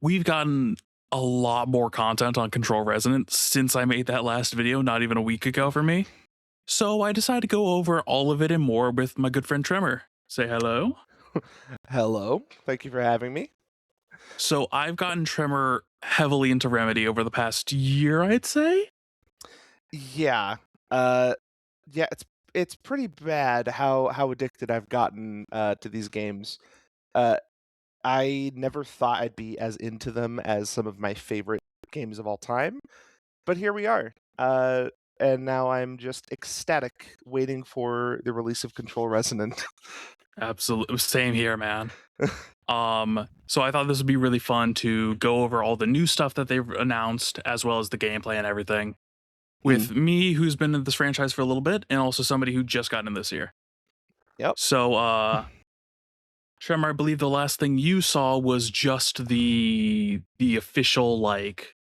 we've gotten a lot more content on Control Resonant since I made that last video, not even a week ago for me. So I decided to go over all of it and more with my good friend Tremor. Say hello. Hello. Thank you for having me. So I've gotten Tremor heavily into Remedy over the past year, I'd say. Yeah. Uh yeah, it's pretty bad how addicted I've gotten to these games. Uh I never thought I'd be as into them as some of my favorite games of all time, but here we are. And now I'm just ecstatic waiting for the release of Control Resonant. Absolutely. Same here, man. So I thought this would be really fun to go over all the new stuff that they've announced, as well as the gameplay and everything, with me, who's been in this franchise for a little bit, and also somebody who just got in this year. Yep. So, Tremor, I believe the last thing you saw was just the official like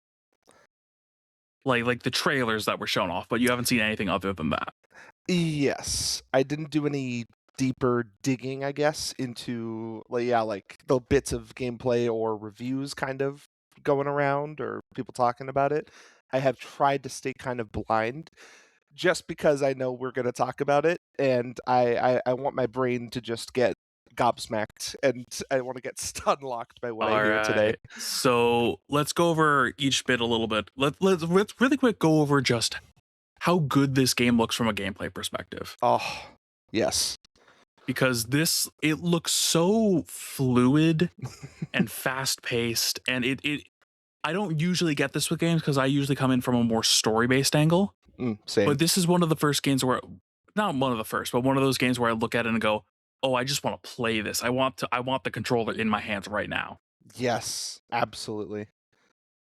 the trailers that were shown off, but you haven't seen anything other than that. Yes. I didn't do any deeper digging, I guess, into like the bits of gameplay or reviews kind of going around or people talking about it. I have tried to stay kind of blind just because I know we're gonna talk about it, and I want my brain to just get gobsmacked and I want to get stun locked by what I All hear today. right. So let's go over each bit a little bit. Let's really quick go over just how good this game looks from a gameplay perspective. Oh, yes. Because it looks so fluid and fast paced, and it I don't usually get this with games because I usually come in from a more story based angle. Same. But this is one of the first games where, not one of the first, but one of those games where I look at it and go, "Oh, I just want to play this. I want the controller in my hands right now." Yes, absolutely.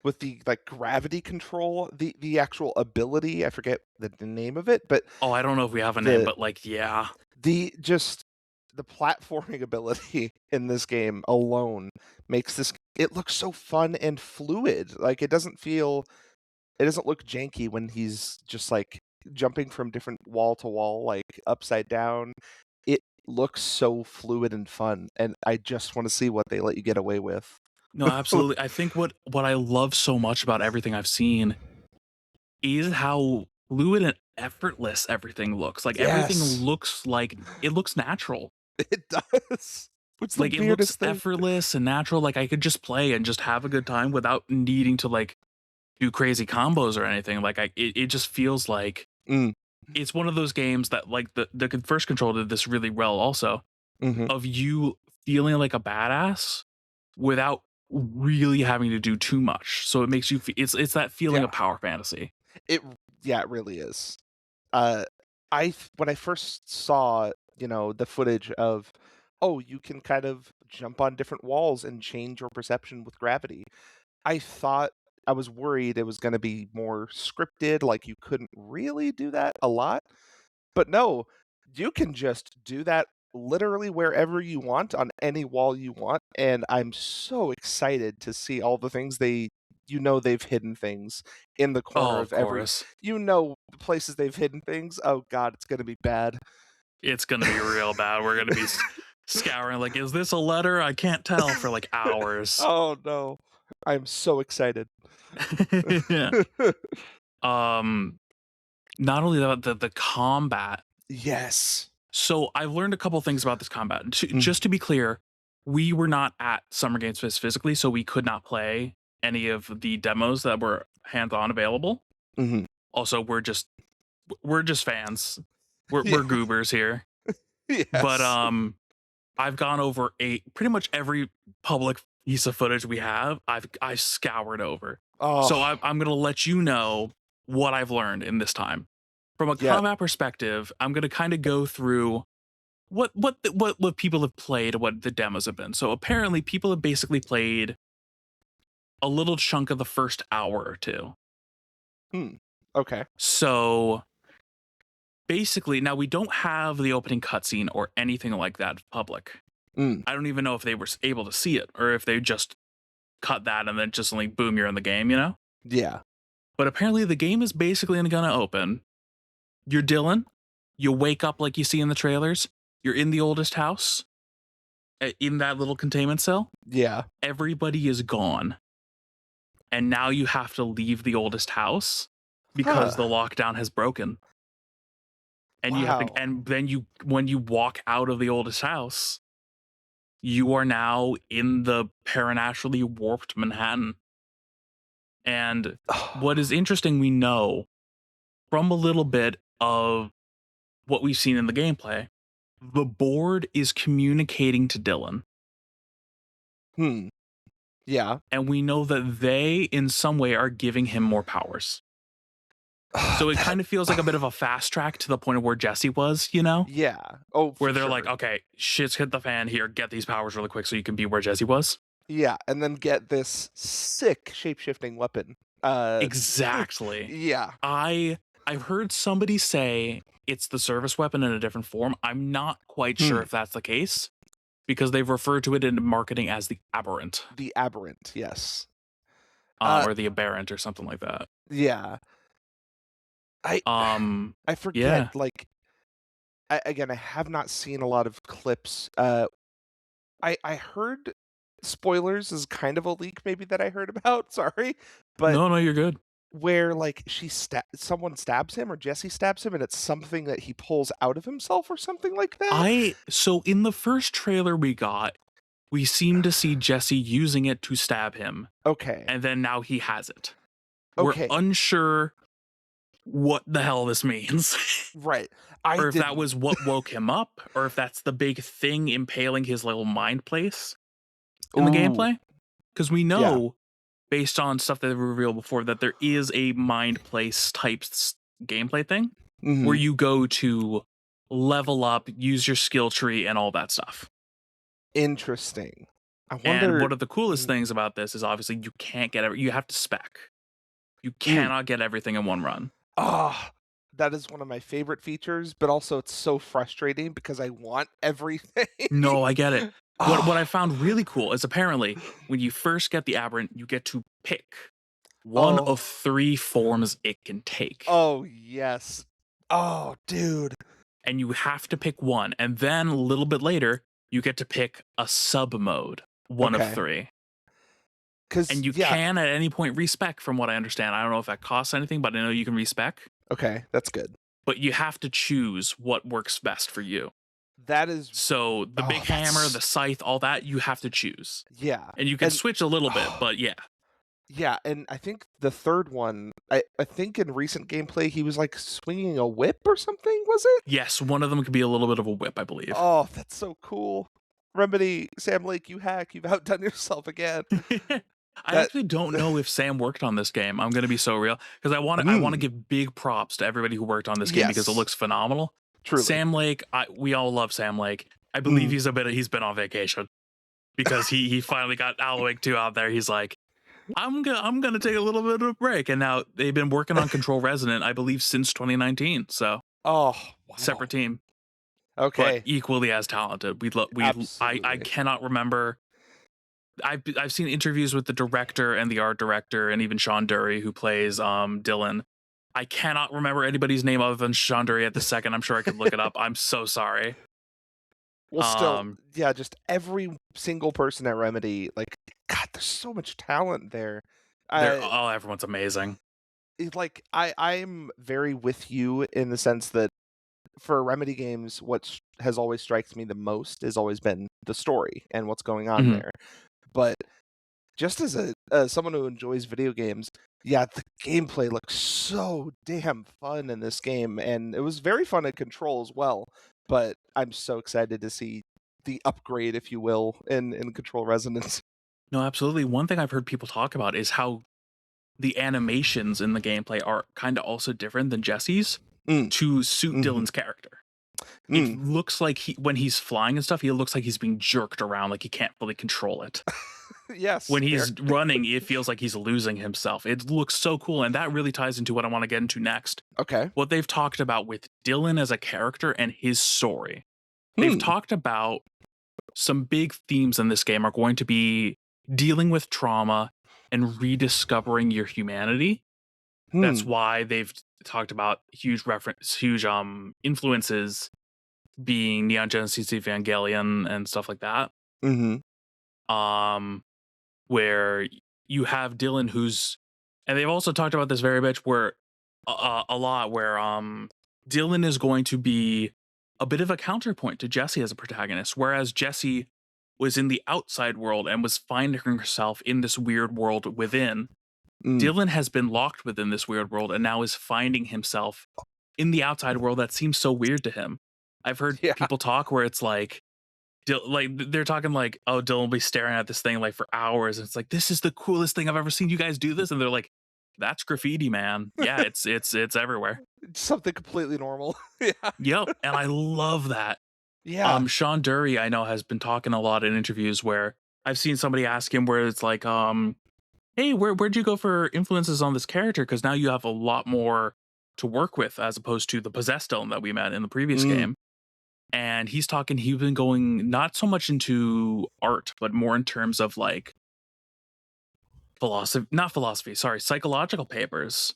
With the like gravity control, the actual ability, I forget the name of it, but Oh, I don't know if we have a name, but like, yeah, the platforming ability in this game alone makes this it looks so fun and fluid. Like it doesn't look janky when he's just like jumping from different wall to wall, like upside down. It looks so fluid and fun, and I just want to see what they let you get away with. no, absolutely. I think what I love so much about everything I've seen is how fluid and effortless everything looks. Like everything Yes, looks natural. it does. It's the Like it looks weirdest thing. effortless and natural. Like I could just play and just have a good time without needing to like do crazy combos or anything. Like it just feels like Mm, it's one of those games that like the first Control did this really well also, mhm. of you feeling like a badass without really having to do too much. So it makes you it's that feeling of Yeah, power fantasy. it yeah, it really is. Uh, when I first saw, the footage of, oh, you can kind of jump on different walls and change your perception with gravity. I was worried it was gonna be more scripted, like you couldn't really do that a lot. But no, you can just do that literally wherever you want on any wall you want, and I'm so excited to see all the things they've hidden things in the corner Oh, of of every course. the places they've hidden things. Oh god, it's gonna be bad. It's gonna be real bad. We're gonna be scouring like, is this a letter? I can't tell for like hours. Oh no. I'm so excited. Yeah. Um, Not only that, the combat. Yes. So I've learned a couple things about this combat. Mm, Just to be clear, we were not at Summer Games Fest physically, so we could not play any of the demos that were hands-on available. mhm. Also, we're just fans. We're Yeah. goobers here. But Yes. I've gone over pretty much every public piece of footage we have. I scoured over. So Oh, I'm gonna let you know what I've learned in this time. From a yeah. combat perspective, I'm gonna kind of go through what people have played, what the demos have been. So apparently, people have basically played a little chunk of the first hour or two. Hmm. Okay. So basically, now we don't have the opening cutscene or anything like that public. Mm, I don't even know if they were able to see it or if they just cut that and then just like boom, you're in the game, you know? yeah. But apparently the game is basically gonna open. You're Dylan. You wake up like you see in the trailers. You're in the oldest house. in that little containment cell. Yeah. Everybody is gone, and now you have to leave the oldest house because the Huh. lockdown has broken. And you have to, Wow. and then when you walk out of the oldest house, you are now in the paranaturally warped Manhattan. And what is interesting, we know from a little bit of what we've seen in the gameplay, the board is communicating to Dylan. Hmm. Yeah. And we know that they, in some way, are giving him more powers. So it That kind of feels like a bit of a fast track to the point of where Jesse was, you know? yeah. Oh, Where for they're like, sure. okay, shit's hit the fan here, get these powers really quick so you can be where Jesse was. Yeah, and then get this sick shape-shifting weapon. Exactly. Yeah. I've heard somebody say it's the service weapon in a different form. I'm not quite sure Hmm. if that's the case because they've referred to it in marketing as the aberrant, The aberrant, yes. Uh, or the aberrant or something like that. yeah. I Um, I forget, yeah. like, again, I have not seen a lot of clips. I heard spoilers is kind of a leak maybe that I heard about, sorry, but No, no, you're good. where, like, someone stabs him or Jesse stabs him, and it's something that he pulls out of himself or something like that? So in the first trailer we got, we seem to see Jesse using it to stab him, Okay. and then now he has it. We're Okay. unsure what the hell this means. Right. I Or if that didn't. was what woke him up, or if that's the big thing impaling his little mind place in the Ooh, gameplay. Because we yeah. know, based on stuff that they've revealed before, that there is a mind place type gameplay thing where Mhm. you go to level up, use your skill tree, and all that stuff. Interesting. I And wonder. one of the coolest Mhm. things about this is obviously you can't get you have to spec. You Mm. cannot get everything in one run. Ah, that is one of my favorite features, but also it's so frustrating because I want everything. No, I get it. What I Ah. found really cool is apparently when you first get the aberrant, you get to pick one Oh. of 3 forms it can take. Oh, yes. Oh, dude. And you have to pick one. And then a little bit later, you get to pick a sub mode, one of Okay. 3. 'Cause And you yeah, can at any point respec from what I understand. I don't know if that costs anything, but I know you can respec. okay, that's good. But you have to choose what works best for you. That is So the big hammer, that's the scythe, all that, you have to choose. yeah, And you can and switch a little bit, but yeah. yeah, and I think the 3rd one, I think in recent gameplay, he was, like, swinging a whip or something, was it? Yes, one of them could be a little bit of a whip, I believe. Oh, that's so cool. Remedy, Sam Lake, you hack, you've outdone yourself again. I That actually don't know if Sam worked on this game. I'm gonna be so real because I want to mm, give big props to everybody who worked on this game because it yes, looks phenomenal. truly. Sam Lake, we all love Sam Lake. I believe Mm. he's been on vacation because he finally got Alan Wake 2 out there. He's like, I'm gonna take a little bit of a break, and now they've been working on Control Resonant, I believe, since 2019. So Oh, wow. separate team, but Okay, equally as talented. I absolutely. cannot remember. I've seen interviews with the director and the art director and even Sean Dury who plays Dylan. I cannot remember anybody's name other than Sean Dury at the second. I'm sure I could look it up. I'm so sorry. Well, still, Um yeah, just every single person at Remedy, like, God, there's so much talent there. they're I everyone's amazing. like I'm very with you in the sense that for Remedy games, has always strikes me the most has always been the story and what's going on Mhm. there. But just as a someone who enjoys video games, yeah, the gameplay looks so damn fun in this game, and it was very fun in Control as well. But I'm so excited to see the upgrade, if you will, in Control Resonance. No, absolutely. One thing I've heard people talk about is how the animations in the gameplay are kind of also different than Jesse's Mm, to suit mhm, Dylan's character. It mm. looks like when he's flying and stuff, he looks like he's being jerked around, like he can't fully control it. Yes, When fair. he's running, it feels like he's losing himself. It looks so cool, and that really ties into what I want to get into next. Okay. What they've talked about with Dylan as a character and his story. They've Hmm, talked about some big themes in this game are going to be dealing with trauma and rediscovering your humanity. That's hmm. why they've talked about huge influences being Neon Genesis Evangelion and stuff like that. Mhm. um, where you have Dylan who's, and they've also talked about this very much where a lot where Dylan is going to be a bit of a counterpoint to Jesse as a protagonist, whereas Jesse was in the outside world and was finding herself in this weird world within. Mm. Dylan has been locked within this weird world and now is finding himself in the outside world that seems so weird to him. I've heard Yeah. people talk where it's like, they're talking like, oh, Dylan will be staring at this thing like for hours. And it's like, this is the coolest thing I've ever seen you guys do this. And they're like, that's graffiti, man. Yeah, it's everywhere. Something completely normal. Yeah. Yep. And I love that. Yeah. Sean Dury, I know, has been talking a lot in interviews where I've seen somebody ask him where it's like, hey, where'd you go for influences on this character? Because now you have a lot more to work with as opposed to the possessed Dylan that we met in the previous Mm. game. And he's talking, he's been going not so much into art, but more in terms of like philosophy, not philosophy, sorry, psychological papers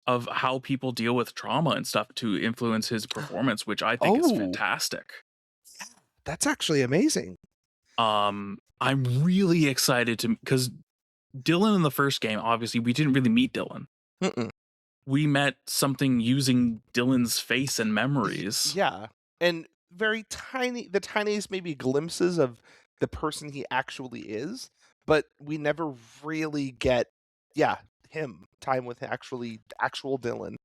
of how people deal with trauma and stuff to influence his performance, which I think is Oh, fantastic. that's actually amazing. I'm really excited to, because Dylan in the first game, obviously, we didn't really meet Dylan. Mm-mm. We met something using Dylan's face and memories. Yeah, and very tiny the tiniest maybe glimpses of the person he actually is, but we never really get yeah, him, time with actual Dylan.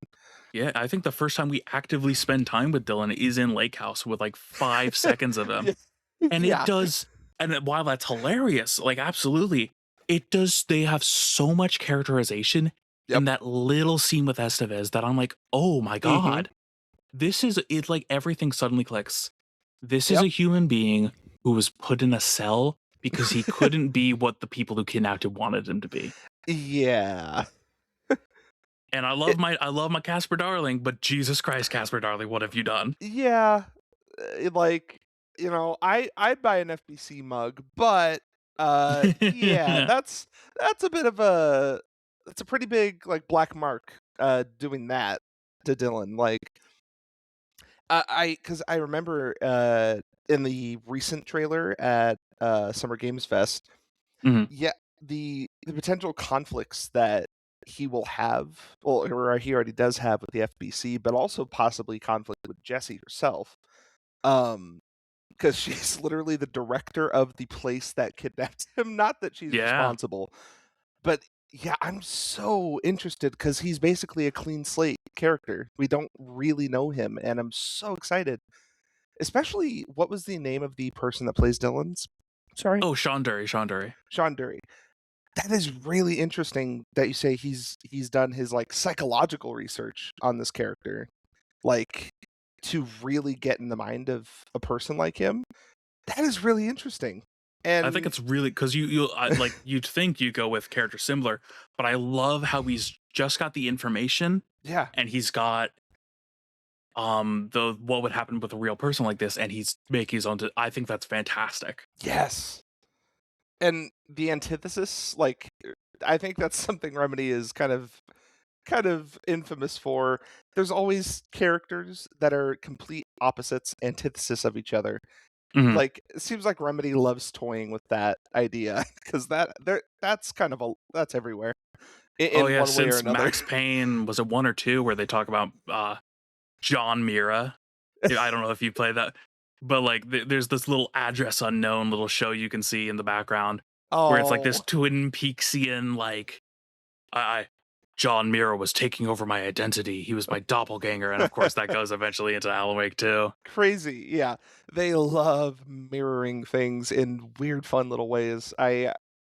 Yeah, I think the first time we actively spend time with Dylan is in Lake House with like 5 seconds of him. Yeah. And it Yeah. does, and while that's hilarious, like absolutely, it does, they have so much characterization Yep. in that little scene with Estevez that I'm like, oh my Mhm. God, this is it, like everything suddenly clicks. This is a Yep. human being who was put in a cell because he couldn't be what the people who kidnapped him wanted him to be. Yeah. And It I love my Casper Darling, but Jesus Christ, Casper Darling, what have you done? yeah, like, I'd buy an FBC mug, but, yeah, that's a bit of a that's a pretty big, like, black mark, doing that to Dylan, like, because I remember, in the recent trailer at, Summer Games Fest, Mhm. yeah, the potential conflicts that he will have, well, or he already does have with the FBC, but also possibly conflict with Jessie herself. Um, because she's literally the director of the place that kidnapped him, not that she's Yeah. responsible. But, yeah, I'm so interested because he's basically a clean slate character. We don't really know him, and I'm so excited. Especially what was the name of the person that plays Dylan's? Sorry? Oh, Sean Dury, Sean Dury. Sean Dury. That is really interesting that you say he's done his, like, psychological research on this character, like, to really get in the mind of a person like him. That is really interesting. I think And it's really because like you'd think you go with character similar, but I love how he's just got the information yeah, and he's got the what would happen with a real person like this, and he's making his own. I think that's fantastic. yes. And the antithesis, like, I think that's something Remedy is kind of infamous for. There's always characters that are complete opposites, antithesis of each other. Mhm. Like, it seems like Remedy loves toying with that idea because that's everywhere Oh in yeah, one way or since another. Max Payne was it 1 or 2 where they talk about John Mira. Yeah, I don't know if you play that, but like there's this little address unknown little show you can see in the background where it's like this Oh, Twin Peaksian like I John Mira was taking over my identity. He was my doppelganger, and of course that goes eventually into Alan Wake too. crazy. Yeah. They love mirroring things in weird, fun little ways.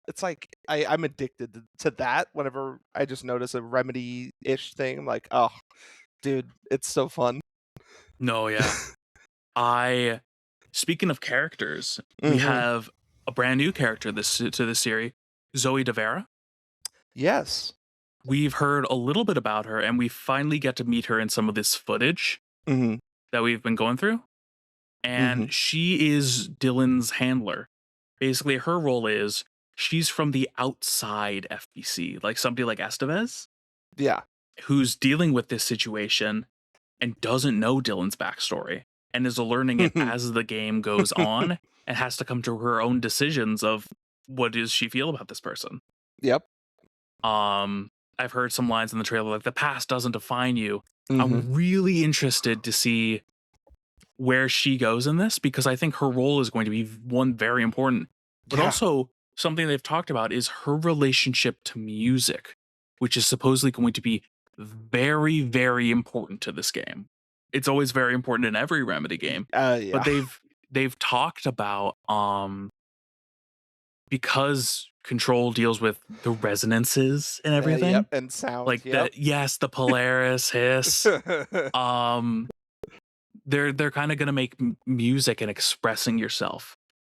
It's like I'm addicted to that whenever I just notice a Remedy-ish thing. I'm like, oh, dude, it's so fun. No, yeah. I Speaking of characters, we Hmm. have a brand new character to this series, Zoe DeVera. Yes. We've heard a little bit about her, and we finally get to meet her in some of this footage Hmm. that we've been going through. Hmm. And she is Dylan's handler. Basically, her role is she's from the outside FBC, like somebody like Estevez, Yeah. who's dealing with this situation and doesn't know Dylan's backstory and is learning it as the game goes on. and has to come to her own decisions of what does she feel about this person. Yep. Um, I've heard some lines in the trailer like the past doesn't define you. Mhm. I'm really interested to see where she goes in this because I think her role is going to be one very important, but Yeah. also something they've talked about is her relationship to music, which is supposedly going to be very, very important to this game. It's always very important in every Remedy game, but Yeah. they've talked about because Control deals with the resonances and Yep, everything, and sound, like yep. the Polaris hiss. Um, they're kind of gonna make music and expressing yourself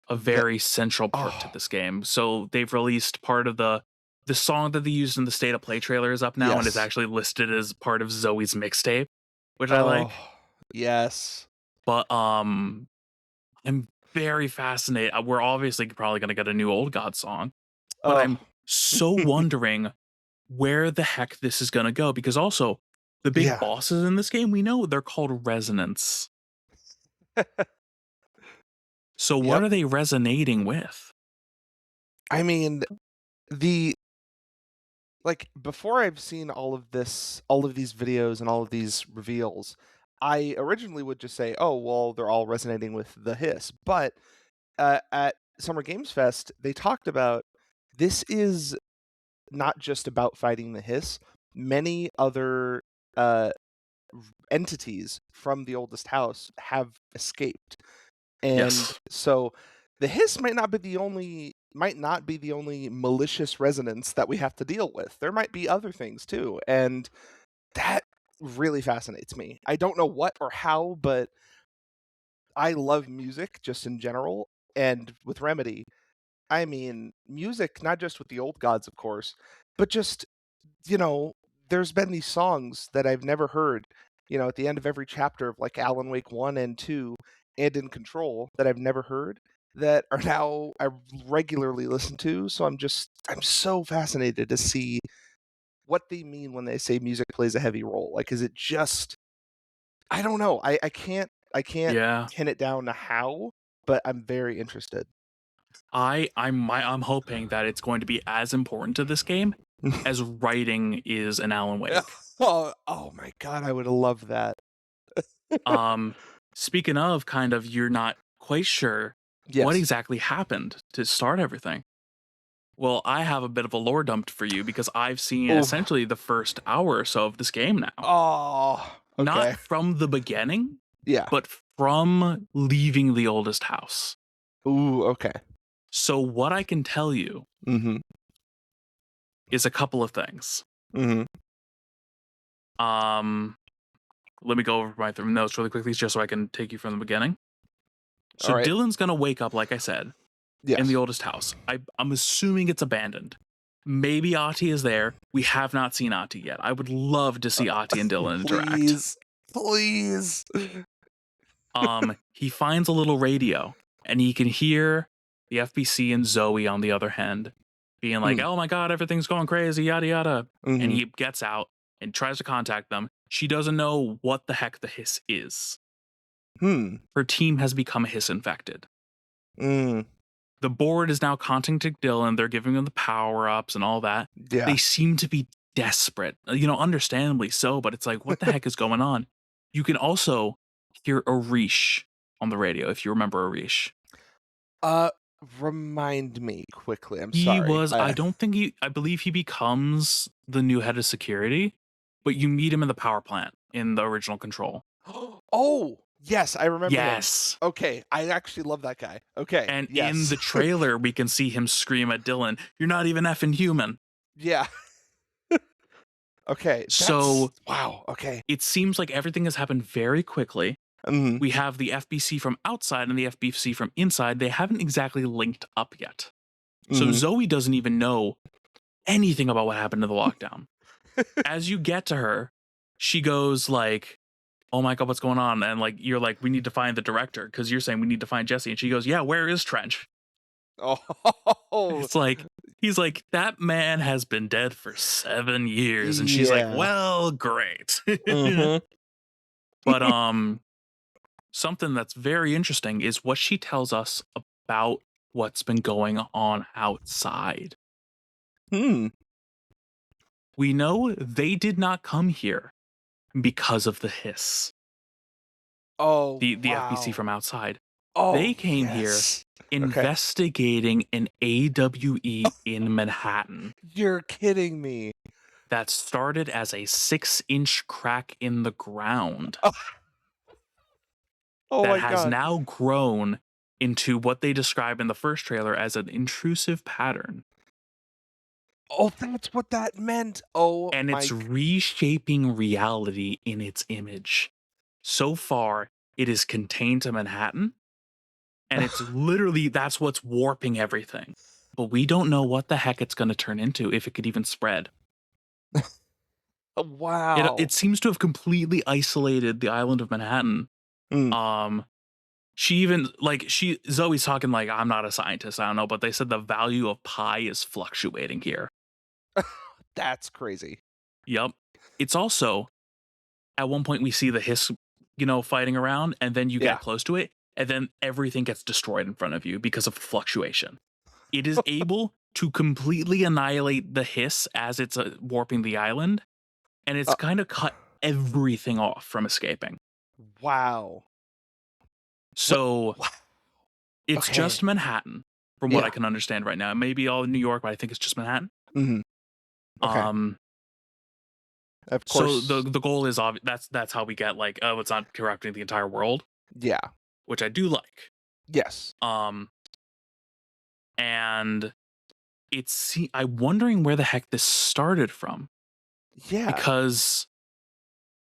a That very central part to oh, this game. So they've released part of the song that they used in the State of Play trailer is up now and is yes. actually listed as part of Zoe's mixtape, which I Oh, like. yes. But I'm very fascinated. We're obviously probably gonna get a new Old God song, but Oh. I'm so wondering where the heck this is gonna go because also the big Yeah. bosses in this game, we know they're called resonance. So what Yep. are they resonating with? I mean, the like, before I've seen all of these videos and all of these reveals, I originally would just say, "Oh, well, they're all resonating with the hiss," but, at Summer Games Fest, they talked about this is not just about fighting the hiss. Many other, uh, entities from the oldest house have escaped. And Yes. so the hiss might not be the only malicious resonance that we have to deal with. There might be other things too. And that really fascinates me. I don't know what or how, but I love music just in general. And with Remedy, I mean, music, not just with the old gods, of course, but just, you know, there's been these songs that I've never heard, at the end of every chapter of like Alan Wake 1 and 2 and in Control that I've never heard that are now I regularly listen to. So I'm so fascinated to see what they mean when they say music plays a heavy role. Like, is it just I don't know. I can't Yeah. pin it down to how, but I'm very interested. I'm hoping that it's going to be as important to this game as writing is in Alan Wake. Oh my god, I would love that. Um, speaking of kind of you're not quite sure what Yes. exactly happened to start everything. Well, I have a bit of a lore dump for you because I've seen Oh. essentially the first hour or so of this game now. Oh, okay. Not from the beginning, Yeah. but from leaving the oldest house. Ooh, okay. So what I can tell you Mhm. is a couple of things. Mhm. Um, let me go over my notes really quickly just so I can take you from the beginning. So Alright. Dylan's gonna wake up, like I said, in the Yes. oldest house. I'm assuming it's abandoned. Maybe Ati is there. We have not seen Ati yet. I would love to see Ati and Dylan interact. Please. Please. He finds a little radio and he can hear the FBC and Zoe on the other hand being like, Mm. "Oh my god, everything's going crazy, yada yada." And Mhm. he gets out and tries to contact them. She doesn't know what the heck the hiss is. Hmm. Her team has become hiss infected. Mm. The board is now contacting Dylan. They're giving him the power ups and all that. They Yeah. seem to be desperate, understandably so, but it's like, what the heck is going on? You can also hear Arish on the radio, if you remember Arish. Uh, Remind me quickly, I'm He sorry. was, I believe he becomes the new head of security, but you meet him in the power plant in the original Control. Oh, yes, I remember him. Yes. Okay, I actually love that guy. Okay, And in yes. the trailer, we can see him scream at Dylan, "You're not even effing human." Yeah. Okay, that's So wow, okay. it seems like everything has happened very quickly. Mhm. We have the FBC from outside and the FBC from inside. They haven't exactly linked up yet. So Mhm. Zoe doesn't even know anything about what happened to the lockdown. As you get to her, she goes like, "Oh my god, what's going on?" And like you're like, "We need to find the director," because you're saying we need to find Jesse. And she goes, "Yeah, where is Trench?" Oh. It's like he's like, "That man has been dead for 7 years." And she's like, Yeah. "Well, great." Mhm. But something that's very interesting is what she tells us about what's been going on outside. Hmm. We know they did not come here because of the hiss, Oh, the FBC wow. from outside. Oh, They came here yes. Okay. investigating an AWE in Manhattan You're kidding me. that started as a 6-inch crack in the ground Oh, oh that my has god. now grown into what they describe in the first trailer as an intrusive pattern. Oh, that's what that meant. Oh And my it's reshaping reality in its image. So far, it is contained to Manhattan, and it's literally that's what's warping everything. But we don't know what the heck it's going to turn into, if it could even spread. It wow. it seems to have completely isolated the island of Manhattan. Mm. Um, she even Zoe's talking like, I'm not a scientist, I don't know, but they said the value of pi is fluctuating here. That's crazy. Yep. It's also at one point we see the hiss, fighting around, and then you Yeah. get close to it, and then everything gets destroyed in front of you because of fluctuation. It is able to completely annihilate the hiss as it's warping the island, and it's Uh, kind of cut everything off from escaping. wow. What? So Wow. it's Okay. just Manhattan, from what I Yeah. can understand right now. It may be all New York, but I think it's just Manhattan. Mhm. Okay. Um, Of so the course. the goal is that's how we get like, oh, it's not corrupting the entire world, Yeah. which I do like. Yes. Um, and I'm wondering where the heck this started from, Yeah. because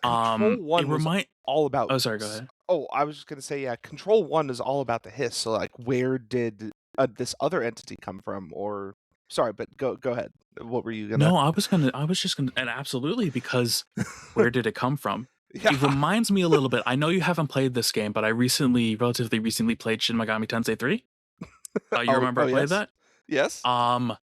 Control it 1 was remind all about oh, sorry, go ahead. oh, I was just gonna say, yeah, Control 1 is all about the hiss, so, like, where did, this other entity come from? Or sorry, but go ahead. What were you gonna No, I was just gonna, and absolutely, because where did it come from? It Yeah. reminds me a little bit. I know you haven't played this game, but I relatively recently played Shin Megami Tensei 3. You Oh, remember I oh, played yes? that? Yes? Um,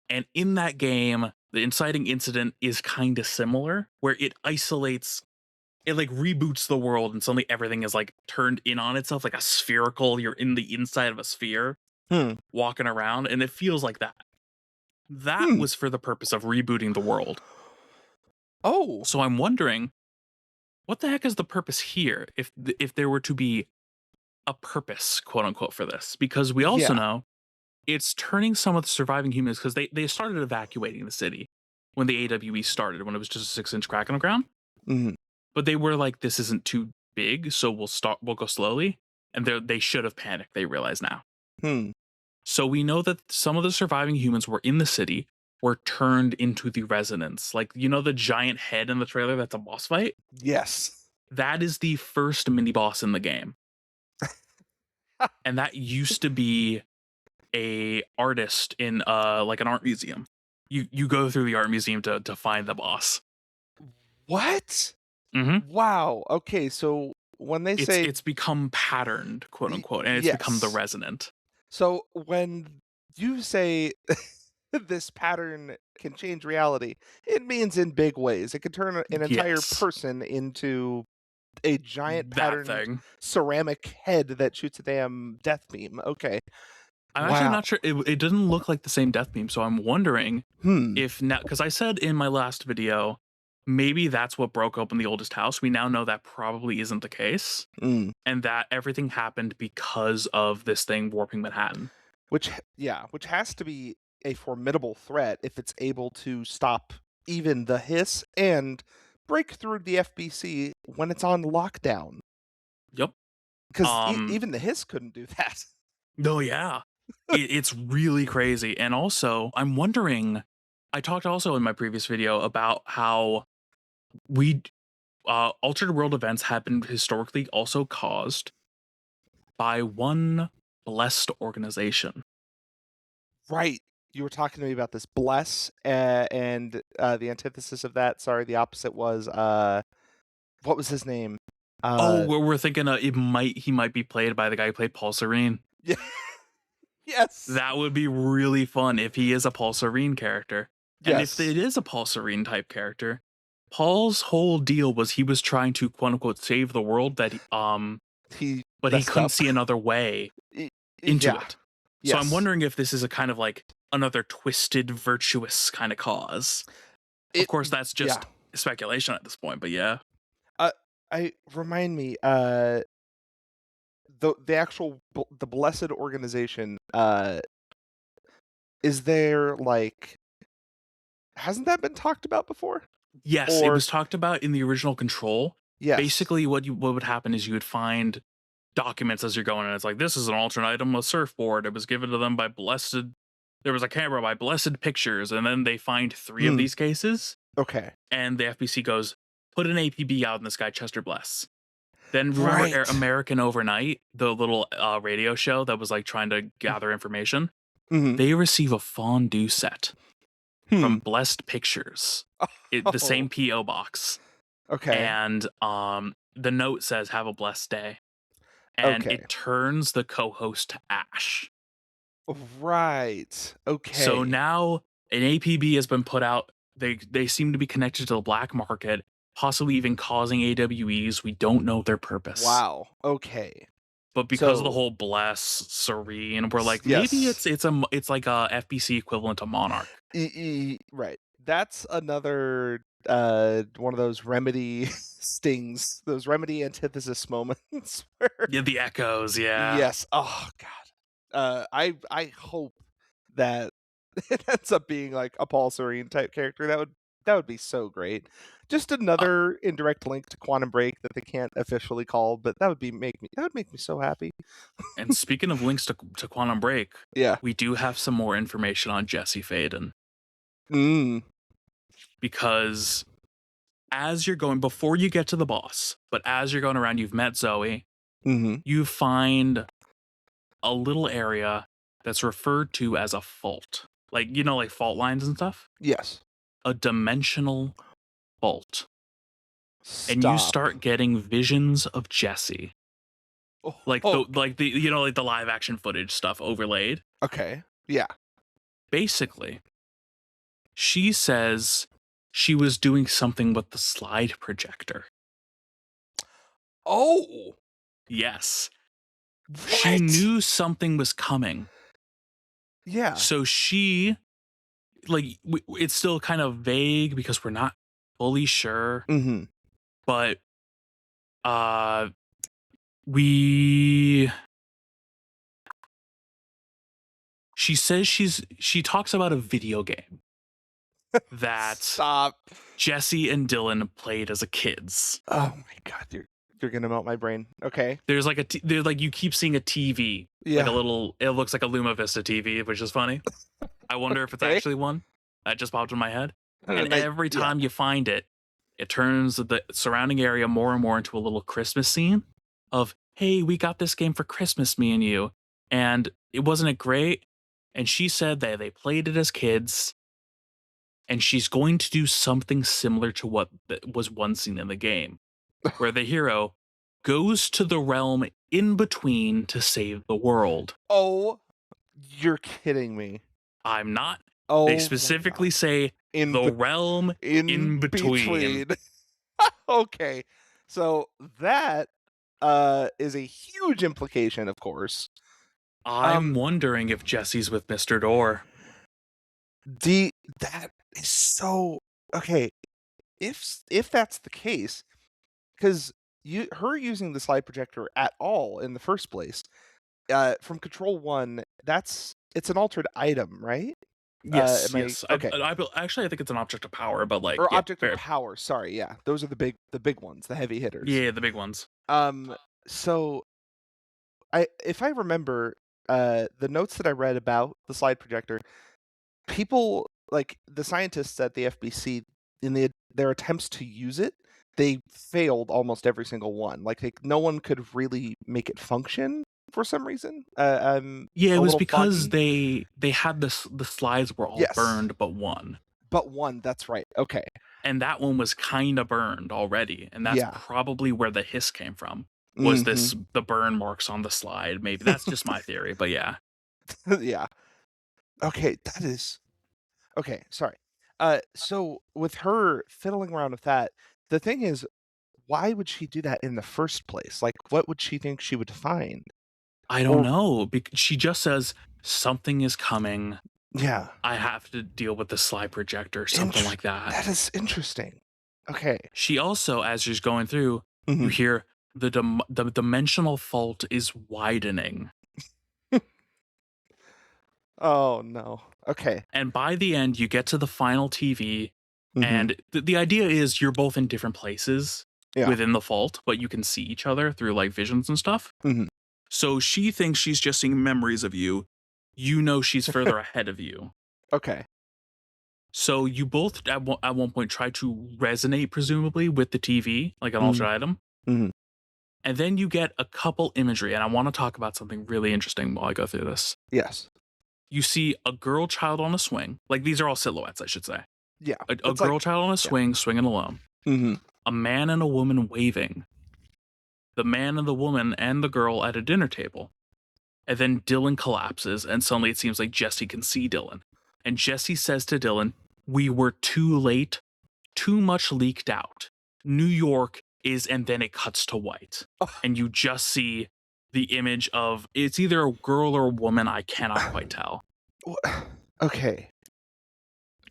and in that game, the inciting incident is kind of similar, where it like reboots the world, and suddenly everything is like turned in on itself, like a spherical. You're in the inside of a sphere, Hmm. walking around, and it feels like that. That Hmm. was for the purpose of rebooting the world. Oh, So I'm wondering, what the heck is the purpose here, if there were to be a purpose, quote unquote, for this? Because we also yeah. know it's turning some of the surviving humans, because they started evacuating the city when the AWE started, when it was just a 6-inch crack in the ground. Mhm. But they were like, this isn't too big, so we'll go slowly. And they should have panicked, they realize now. Hmm. So we know that some of the surviving humans were in the city, were turned into the resonance. Like, the giant head in the trailer that's a boss fight? Yes. That is the first mini boss in the game. And that used to be a artist in like an art museum. You go through the art museum to find the boss. What? Hmm. Wow, okay, so when they say It's become patterned, quote unquote, and it's become the yes. resonant. So when you say this pattern can change reality, it means in big ways. It could turn an entire Yes, person into a giant that patterned thing. ceramic head that shoots a damn death beam. Okay. I'm actually Wow. not sure. It doesn't look like the same death beam, so I'm wondering Hmm. if now, because I said in my last video, maybe that's what broke open the oldest house. We now know that probably isn't the case, Mm. and that everything happened because of this thing warping Manhattan. Which has to be a formidable threat if it's able to stop even the hiss and break through the FBC when it's on lockdown. Yep. Because Um. even the hiss couldn't do that. No. Yeah. It's really crazy, and also I'm wondering. I talked also in my previous video about how we altered world events have been historically also caused by one blessed organization. Right. You were talking to me about this bless, and the antithesis of that. Sorry, the opposite was what was his name? Oh, Uh, we're thinking he might be played by the guy who played Paul Serene. yeah, yes, That would be really fun if he is a Paul Serene character. And if yes. it is a Paul Serene type character, Paul's whole deal was he was trying to quote unquote save the world, He but he messed couldn't up. see another way. into Yeah. it. So I'm Yes. wondering if this is a kind of like another twisted, virtuous kind of cause. Of It course, that's yeah. just speculation at this point, but yeah. Uh, I remind me, the actual the blessed organization, is there, like hasn't that been talked about before? Yes, it Or was talked about in the original Control. yes. Basically, what would happen is you would find documents as you're going, and it's like this is an alternate item, a surfboard. It was given to them by blessed. There was a camera by Blessed Pictures, and then they find three of Hmm, these cases, okay. and the FBC goes, "Put an APB out on this guy, Chester Bless." Then remember Right. American Overnight, the little radio show that was like trying to gather information. Mhm. They receive a fondue set Hmm. from Blessed Pictures, the Oh, same PO box, okay. and the note says "Have a blessed day," and Okay. it turns the co-host to ash. Right. So Okay. now an APB has been put out. They seem to be connected to the black market, possibly even causing AWEs. We don't know their purpose. Wow. Okay. But because of the So, whole bless serene, we're like maybe yes. it's like a FBC equivalent to Monarch. Right. That's another one of those remedy stings, those remedy antithesis moments where Yeah, the echoes. Yeah, yes. Oh god. I hope that it ends up being like a Paul Serene type character. That would be so great. Just uh, another indirect link to Quantum Break that they can't officially call, but that would make me so happy. and speaking of links to Quantum Break, Yeah. we do have some more information on Jesse Faden Mm. because as you're going before you get to the boss, but as you're going around, you've met Zoe. Mhm. You find a little area that's referred to as a fault, like like fault lines and stuff. Yes. A dimensional fault, and you Stop. start getting visions of Jesse, like Oh, the like the live action footage stuff overlaid. okay. Yeah. Basically, she says she was doing something with the slide projector. Oh, Yes, she what? knew something was coming. Yeah. So she it's still kind of vague because we're not fully sure, Mhm. but uh we she says she talks about a video game that Stop. Jesse and Dylan played as a kids. Oh my god, you're gonna melt my brain. Okay. There's like there's like you keep seeing a TV, like a Yeah. little it looks like a Luma Vista TV, which is funny. I wonder if it's Okay. actually one. That just popped in my head. And And every yeah. time you find it, it turns the surrounding area more and more into a little Christmas scene of, hey, we got this game for Christmas, me and you. And it wasn't it great? And she said that they played it as kids, and she's going to do something similar to what was one scene in the game, where the hero goes to the realm in between to save the world. Oh, you're kidding me. I'm not. They Oh my specifically god. say In the be realm in in between. between. Okay. So that is a huge implication, of course. I'm Um wondering if Jesse's with Mr. Door. the that is so okay. If that's the case, because her using the slide projector at all in the first place, from Control 1, it's an altered item, right? Yes, Am I yes. okay? Actually I think it's an object of power, but like Or yeah, object of fair. power, sorry, yeah. Those are the big ones, the heavy hitters. Yeah, the big ones. Um, so if I remember, the notes that I read about the slide projector, people like the scientists at the FBC in their attempts to use it, they failed almost every single one. Like no one could really make it function for some reason. I'm Yeah, it a was little because foggy. they had the slides were all Yes, burned but one. but one. That's right. Okay. And that one was kind of burned already, and that's Yeah. probably where the hiss came from. Was Hmm. this the burn marks on the slide? Maybe that's just my theory, but yeah. Yeah. Okay. That is okay. Sorry. So with her fiddling around with that, the thing is, why would she do that in the first place? Like, what would she think she would find? I don't Or know. She just says something is coming. yeah. I have to deal with the slide projector, something like that. That is interesting. Okay. She also, as she's going through, you Mhm. hear the dimensional fault is widening. Oh, no. Okay. And by the end, you get to the final TV, Mhm. and the idea is you're both in different places Yeah. within the fault, but you can see each other through like visions and stuff. Mhm. So she thinks she's just seeing memories of you. You know she's further ahead of you. Okay. So you both at one point try to resonate, presumably, with the TV, like an Mhm. alternate item. Mhm. And then you get a couple imagery, and I want to talk about something really interesting while I go through this. Yes. You see a girl child on a swing. Like these are all silhouettes, I should say. Yeah. A It's like girl child on a yeah. swing, swinging alone. Mhm. A man and a woman waving. The man and the woman and the girl at a dinner table. And then Dylan collapses, and suddenly it seems like Jesse can see Dylan. And Jesse says to Dylan, "We were too late, too much leaked out. New York is," and then it cuts to white. Oh. And you just see the image of it's either a girl or a woman. I cannot quite tell. Okay.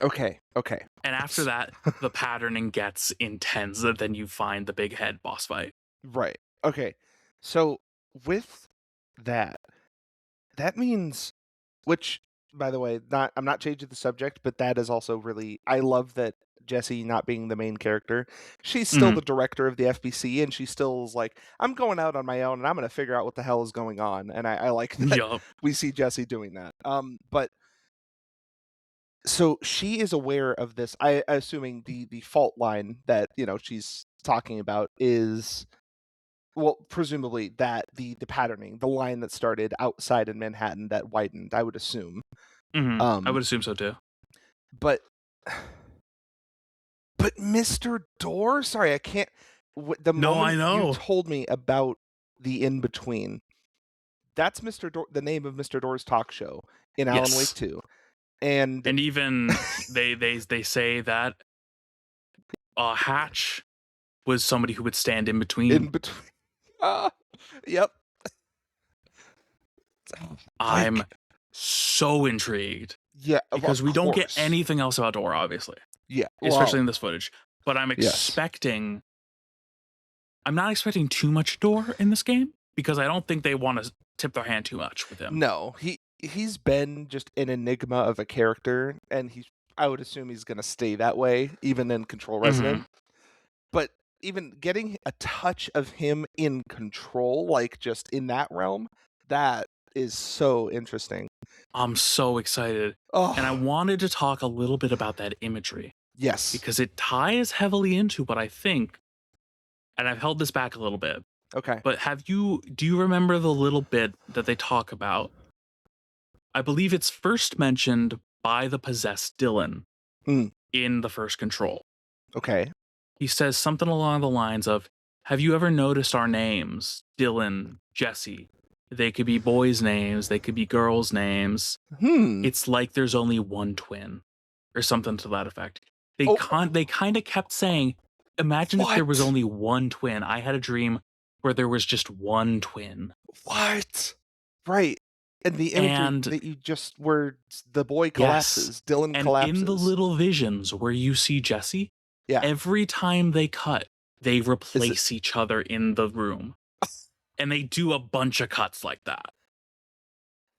Okay. Okay. And after that, the patterning gets intense. And then you find the big head boss fight. Right. Okay. So with that, that means which by the way, not I'm not changing the subject, but that is also really I love that Jessie not being the main character. She's still Mhm. the director of the FBC and she still is like, I'm going out on my own and I'm gonna figure out what the hell is going on. And I like that Yup. we see Jessie doing that. But so she is aware of this. I assuming the fault line that, she's talking about is well, presumably that the patterning, the line that started outside in Manhattan that widened, I would assume. I Um, would assume so too. but but Mr. Door? Sorry, I can't the No, I moment you know. told me about the in between, that's Mr. Door, the name of Mr. Door's talk show in Alan Wake Yes. 2. And And even they say that Hatch was somebody who would stand in in between. between ah, yep. I'm Like so intrigued yeah, because of we don't get course. anything else about Dora, obviously, Yeah. especially Well, in this footage. But yes. I'm not expecting too much Dora in this game because I don't think they want to tip their hand too much with him. No, he's been just an enigma of a character, and I would assume he's gonna stay that way, even in Control Hmm. Resonant. But even getting a touch of him in Control, like, just in that realm, that is so interesting. I'm so excited. And I Oh, wanted to talk a little bit about that imagery yes. because it ties heavily into what I think, and I've held this back a little bit. Okay. But do you remember the little bit that they talk about? I believe it's first mentioned by the possessed Dylan Mm, in the first Control. okay. He says something along the lines of, "Have you ever noticed our names? Dylan, Jesse. They could be boys' names, they could be girls' names. Hmm. It's like there's only one twin," or something to that effect. Oh, They kind of kept saying, "Imagine if there was what? only one twin. I had a dream where there was just one twin." What? Right. And the imagery And that you just where the boy yes, collapses, Dylan and in the collapses. little visions where you see Jesse, Yeah. every time they cut, they Is it replace each other in the room. And they do a bunch of cuts like that.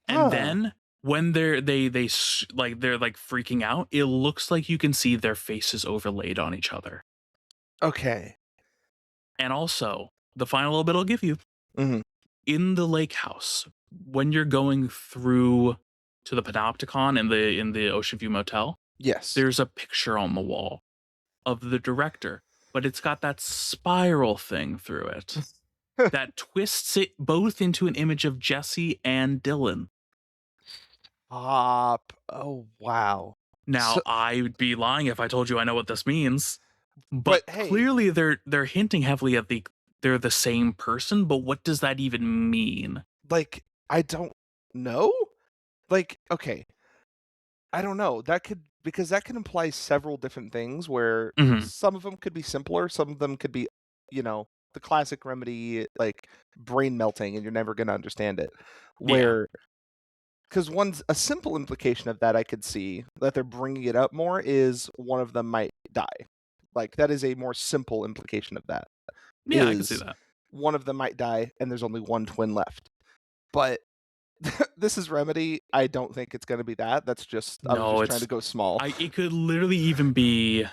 And Huh. then when they're like freaking out, it looks like you can see their faces overlaid on each other. Okay. And also, the final little bit I'll give you Mhm. in the lake house, when you're going through to the Panopticon in the Ocean View Motel, Yes. there's a picture on the wall of the director, but it's got that spiral thing through it that twists it both into an image of Jesse and Dylan. Stop. Oh, wow. Now, So I would be lying if I told you I know what this means, but but hey, clearly they're hinting heavily at they're the same person, but what does that even mean? like, I don't know? Like, okay, I don't know. That could because that can imply several different things where Mhm. some of them could be simpler, some of them could be, you know the classic Remedy, like, brain melting, and you're never gonna understand it. Yeah. Where 'cause one's a simple implication of that I could see, that they're bringing it up more, is one of them might die. Like, that is a more simple implication of that, Yeah, I can see is that. one of them might die, and there's only one twin left. But this is Remedy, I don't think it's gonna be that, that's just I was No, just trying it's to go small. it could literally even be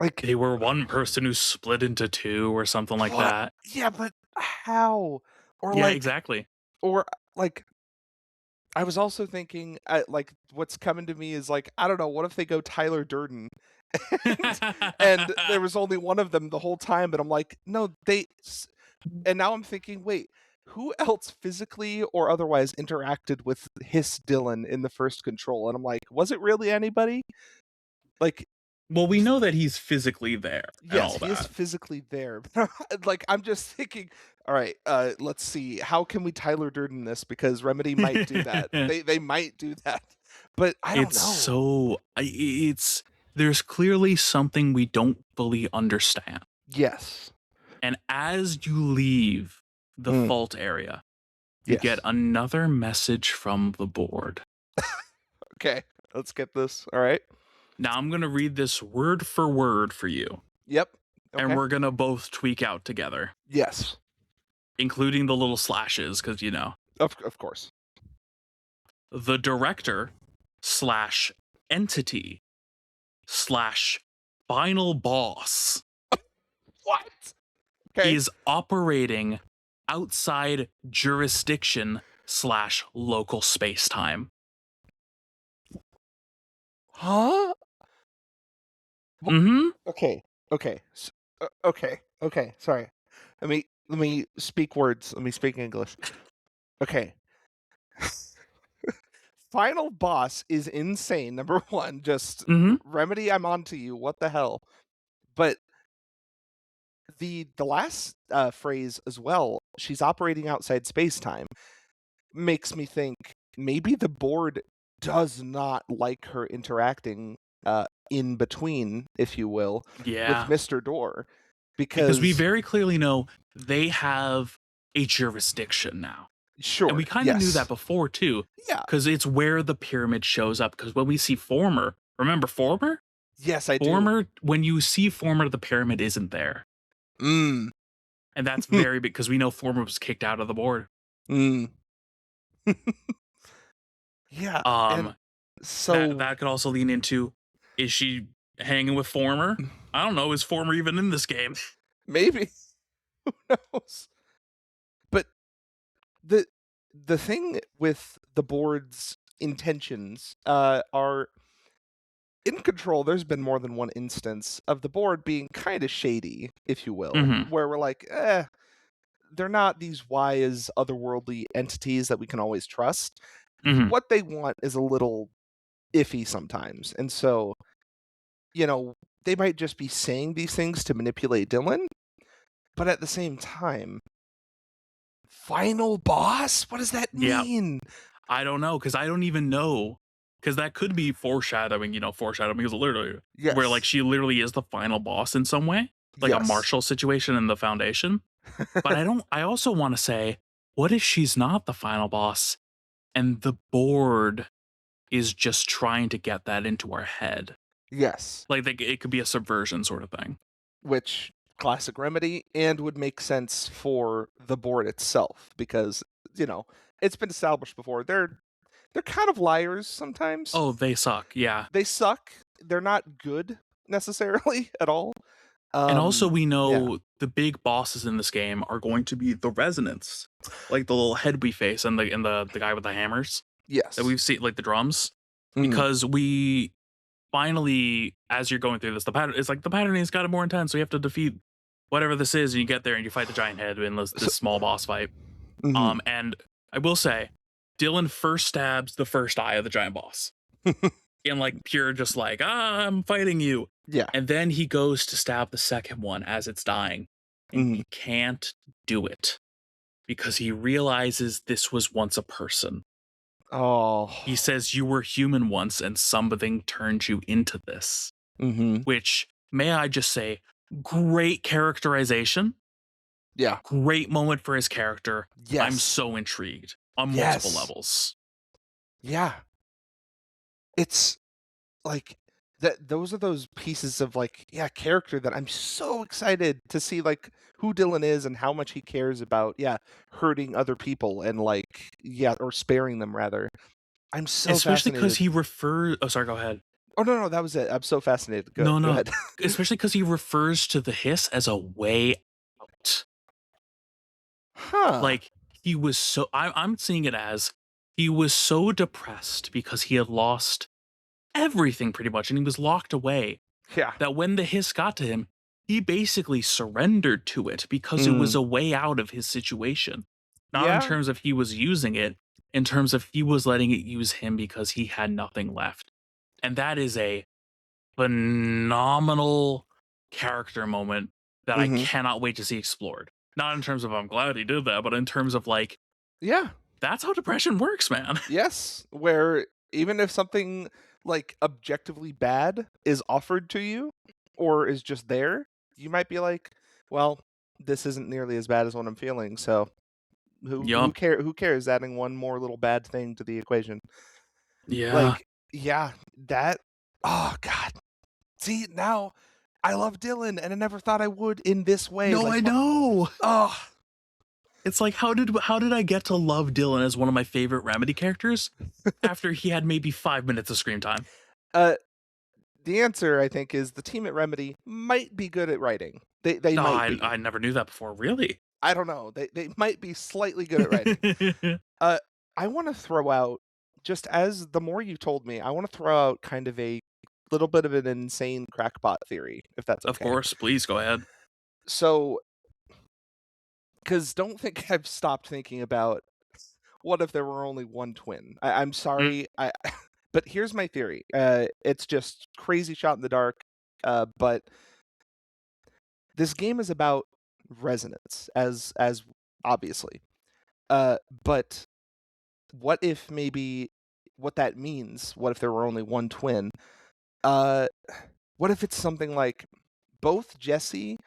Like, they were one person who split into two or something like what? that. Yeah, but how? Or, Yeah, like exactly. or, like, I was also thinking, like, what's coming to me is, like, I don't know, what if they go Tyler Durden? And there was only one of them the whole time, but I'm like, "No, they s" and now I'm thinking, "Wait, who else physically or otherwise interacted with Hiss Dylan in the first Control?" And I'm like, "Was it really anybody?" Like, Well, we know that he's physically there and yes, all he is that. physically there. Like, I'm just thinking, "Alright, let's see, how can we Tyler Durden this?" Because Remedy might do that. They might do that, but I don't It's know. so it's there's clearly something we don't fully understand. Yes. And as you leave the Mm, fault area, you get yes. another message from the board. Okay, let's get this, alright. Now I'm going to read this word for word for you, Yep. and Okay. we're going to both tweak out together, Yes. including the little slashes, because, you know, Of course. the director slash entity slash final boss What? Okay. is operating outside jurisdiction slash local space time. Huh? Wha Mm-hmm. Okay. Okay. Okay. Okay, sorry. Let me speak words. Let me speak English. Okay. Final boss is insane, number 1, just Mm-hmm. Remedy, I'm on to you, what the hell? But the last, phrase as well, she's operating outside space-time, makes me think maybe the board does not like her interacting, in between, if you will, with Yeah. Mr. Door, Because we because very clearly know they have a jurisdiction now. And we sure, kind of knew that yes. before too, Yeah, because it's where the pyramid shows up. Because when we see Former, remember Former? yes, I do. Former, when you see Former, the pyramid isn't there. Mm. And that's very big because we know Former was kicked out of the board. Mm. Yeah, and Um, that so that could also lean into, is she hanging with Former? I don't know. Is Former even in this game? maybe, who knows? But the the thing with the board's intentions, are in Control, there's been more than one instance of the board being kinda shady, if you will, Mm-hmm. where we're like, "Eh, they're not these wise, otherworldly entities that we can always trust." Mm-hmm. What they want is a little iffy sometimes, and so, you know, they might just be saying these things to manipulate Dylan, but at the same time, final boss? What does that Yeah. mean? I don't know, because I don't even know, because that could be foreshadowing, foreshadowing is literally where like Yes. she literally is the final boss in some way, like a Yes. Marshall situation in the Foundation. But I also want to say, what if she's not the final boss and the board is just trying to get that into our head? Yes. Like it could be a subversion sort of thing. Which classic Remedy and would make sense for the board itself because, you know, it's been established before. They're kind of liars sometimes. Oh, they suck. Yeah. They suck. They're not good necessarily at all. And also, we Yeah. know the big bosses in this game are going to be the resonance, like the little head we face and the guy with the hammers that Yes. we've seen, like the drums, Mhm. because we finally, as you're going through this, the pattern is like the patterning got more intense. So you have to defeat whatever this is, and you get there and you fight the giant head in So this small boss fight. mhm. And I will say, Dylan first stabs the first eye of the giant boss in like pure, just like, I'm fighting you. Yeah. And then he goes to stab the second one as it's dying, and Mhm. he can't do it because he realizes this was once a person. Oh. He says, you were human once and something turned you into this, Mhm. which, may I just say, great characterization. Yeah. Great moment for his character. I'm Yes. so intrigued on multiple Yes. levels. Yeah. It's like that those are those pieces of like, yeah, character that I'm so excited to see like who Dylan is and how much he cares about, yeah, hurting other people and like, yeah, or sparing them rather. I'm so Especially because fascinated. he refers. Oh, sorry. Go ahead. Oh no, no, that was it. I'm so fascinated. Go No, go no. ahead. Especially because he refers to the hiss as a way out. Huh. Like he was so. I'm seeing it as he was so depressed because he had lost everything pretty much, and he was locked away. Yeah. That when the hiss got to him, he basically surrendered to it because it was Mm. a way out of his situation. Not in Yeah. terms of he was using it, in terms of he was letting it use him because he had nothing left. And that is a phenomenal character moment that I Mhm. cannot wait to see explored. Not in terms of I'm glad he did that, but in terms of like, Yeah. that's how depression works, man. Yes, where even if something like objectively bad is offered to you or is just there, you might be like, well, this isn't nearly as bad as what I'm feeling, so Yup. who cares adding one more little bad thing to the equation? Yeah. Like, yeah, that oh god. See, now I love Dylan and I never thought I would in this way. No, Like I what know. oh It's like how did I get to love Dylan as one of my favorite Remedy characters after he had maybe 5 minutes of screen time? uh the answer I think is the team at Remedy might be good at writing. They No, might I be. never knew that before. Really? I don't know. They might be slightly good at writing. Uh, I wanna throw out just as the more you told me, I wanna throw out kind of a little bit of an insane crackpot theory, if that's Of okay. course, please go ahead. So, because don't think I've stopped thinking about what if there were only one twin? I'm Mm, sorry, I but here's my theory. It's just crazy shot in the dark, but this game is about resonance as obviously. But what if maybe what that means, what if there were only one twin? Uh, what if it's something like both Jesse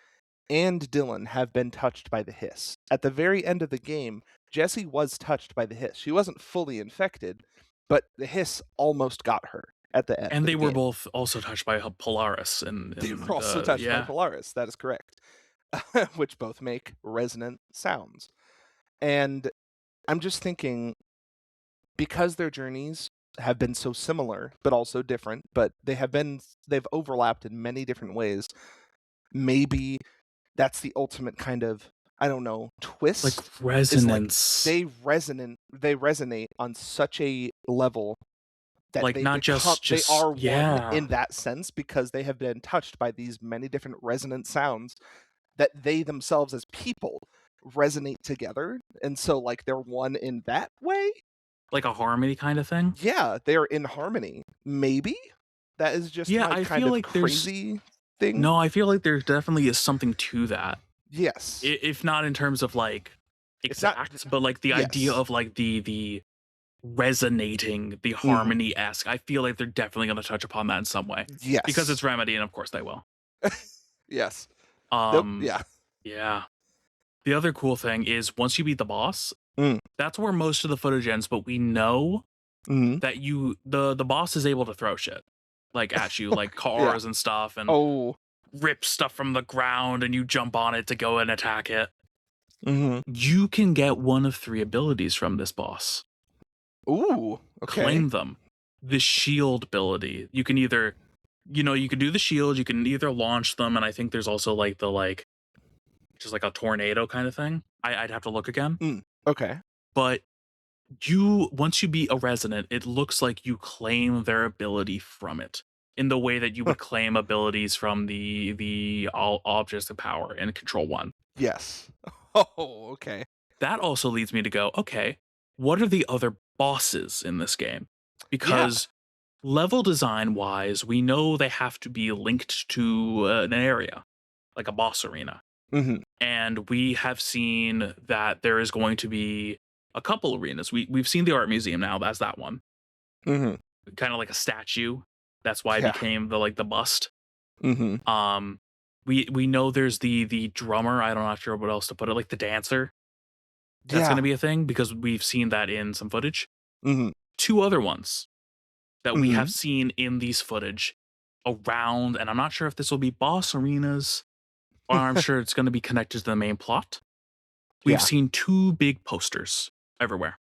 and Dylan have been touched by the hiss? At the very end of the game, Jesse was touched by the hiss. She wasn't fully infected, but the hiss almost got her at the end and of they the were game. both also touched by Polaris They and were also the touched by yeah. Polaris, that is correct, which both make resonant sounds. And I'm just thinking because their journeys have been so similar but also different, but they've overlapped in many different ways. Maybe that's the ultimate kind of I don't know, Like twist is like resonance. they resonate on such a level that Like not they just are one yeah. in that sense because they have been touched by these many different resonant sounds that they themselves as people resonate together. And so like they're one in that way. Like a harmony kind of thing. Yeah, they're in harmony. Maybe? That is just Yeah, my I kind feel of like there's crazy thing. no, I feel like there definitely is something to that. Yes. If not in terms of like It's not exact, but like the idea yes. of like the resonating, the Mhm. harmony esque. I feel like they're definitely going to touch upon that in some way because Yes. it's Remedy, and of course they will. Yes. Nope, Um, yeah. yeah. The other cool thing is once you beat the boss, Mm. that's where most of the footage ends. But we know Mhm. that the boss is able to throw shit like at you, like Yeah. cars and stuff, and Oh. rip stuff from the ground, and you jump on it to go and attack it. Mhm. You can get one of three abilities from this boss. Ooh, okay. Claim them. The shield ability. You can either, you can do the shield, you can either launch them, and I think there's also like the like just like a tornado kind of thing. I'd have to look again. Okay. But you once you beat a resonant, it looks like you claim their ability from it in the way that you Huh. would claim abilities from the all objects of power in Control One. Yes. Oh, okay. That also leads me to go, okay, what are the other bosses in this game? Yeah. Because level design wise, we know they have to be linked to an area, like a boss arena. Mhm. And we have seen that there is going to be a couple arenas. We've seen the art museum now. That's that one, Mhm. kind of like a statue. That's why it Yeah. became the bust. Mhm. Um, We know there's the drummer. I'm not sure what else to put it. Like the dancer. That's going Yeah. to be a thing because we've seen that in some footage. Mhm. Two other ones that we have Mhm. seen in these footage around, and I'm not sure if this will be boss arenas or I'm sure it's going to be connected to the main plot. We've Yeah. seen two big posters everywhere.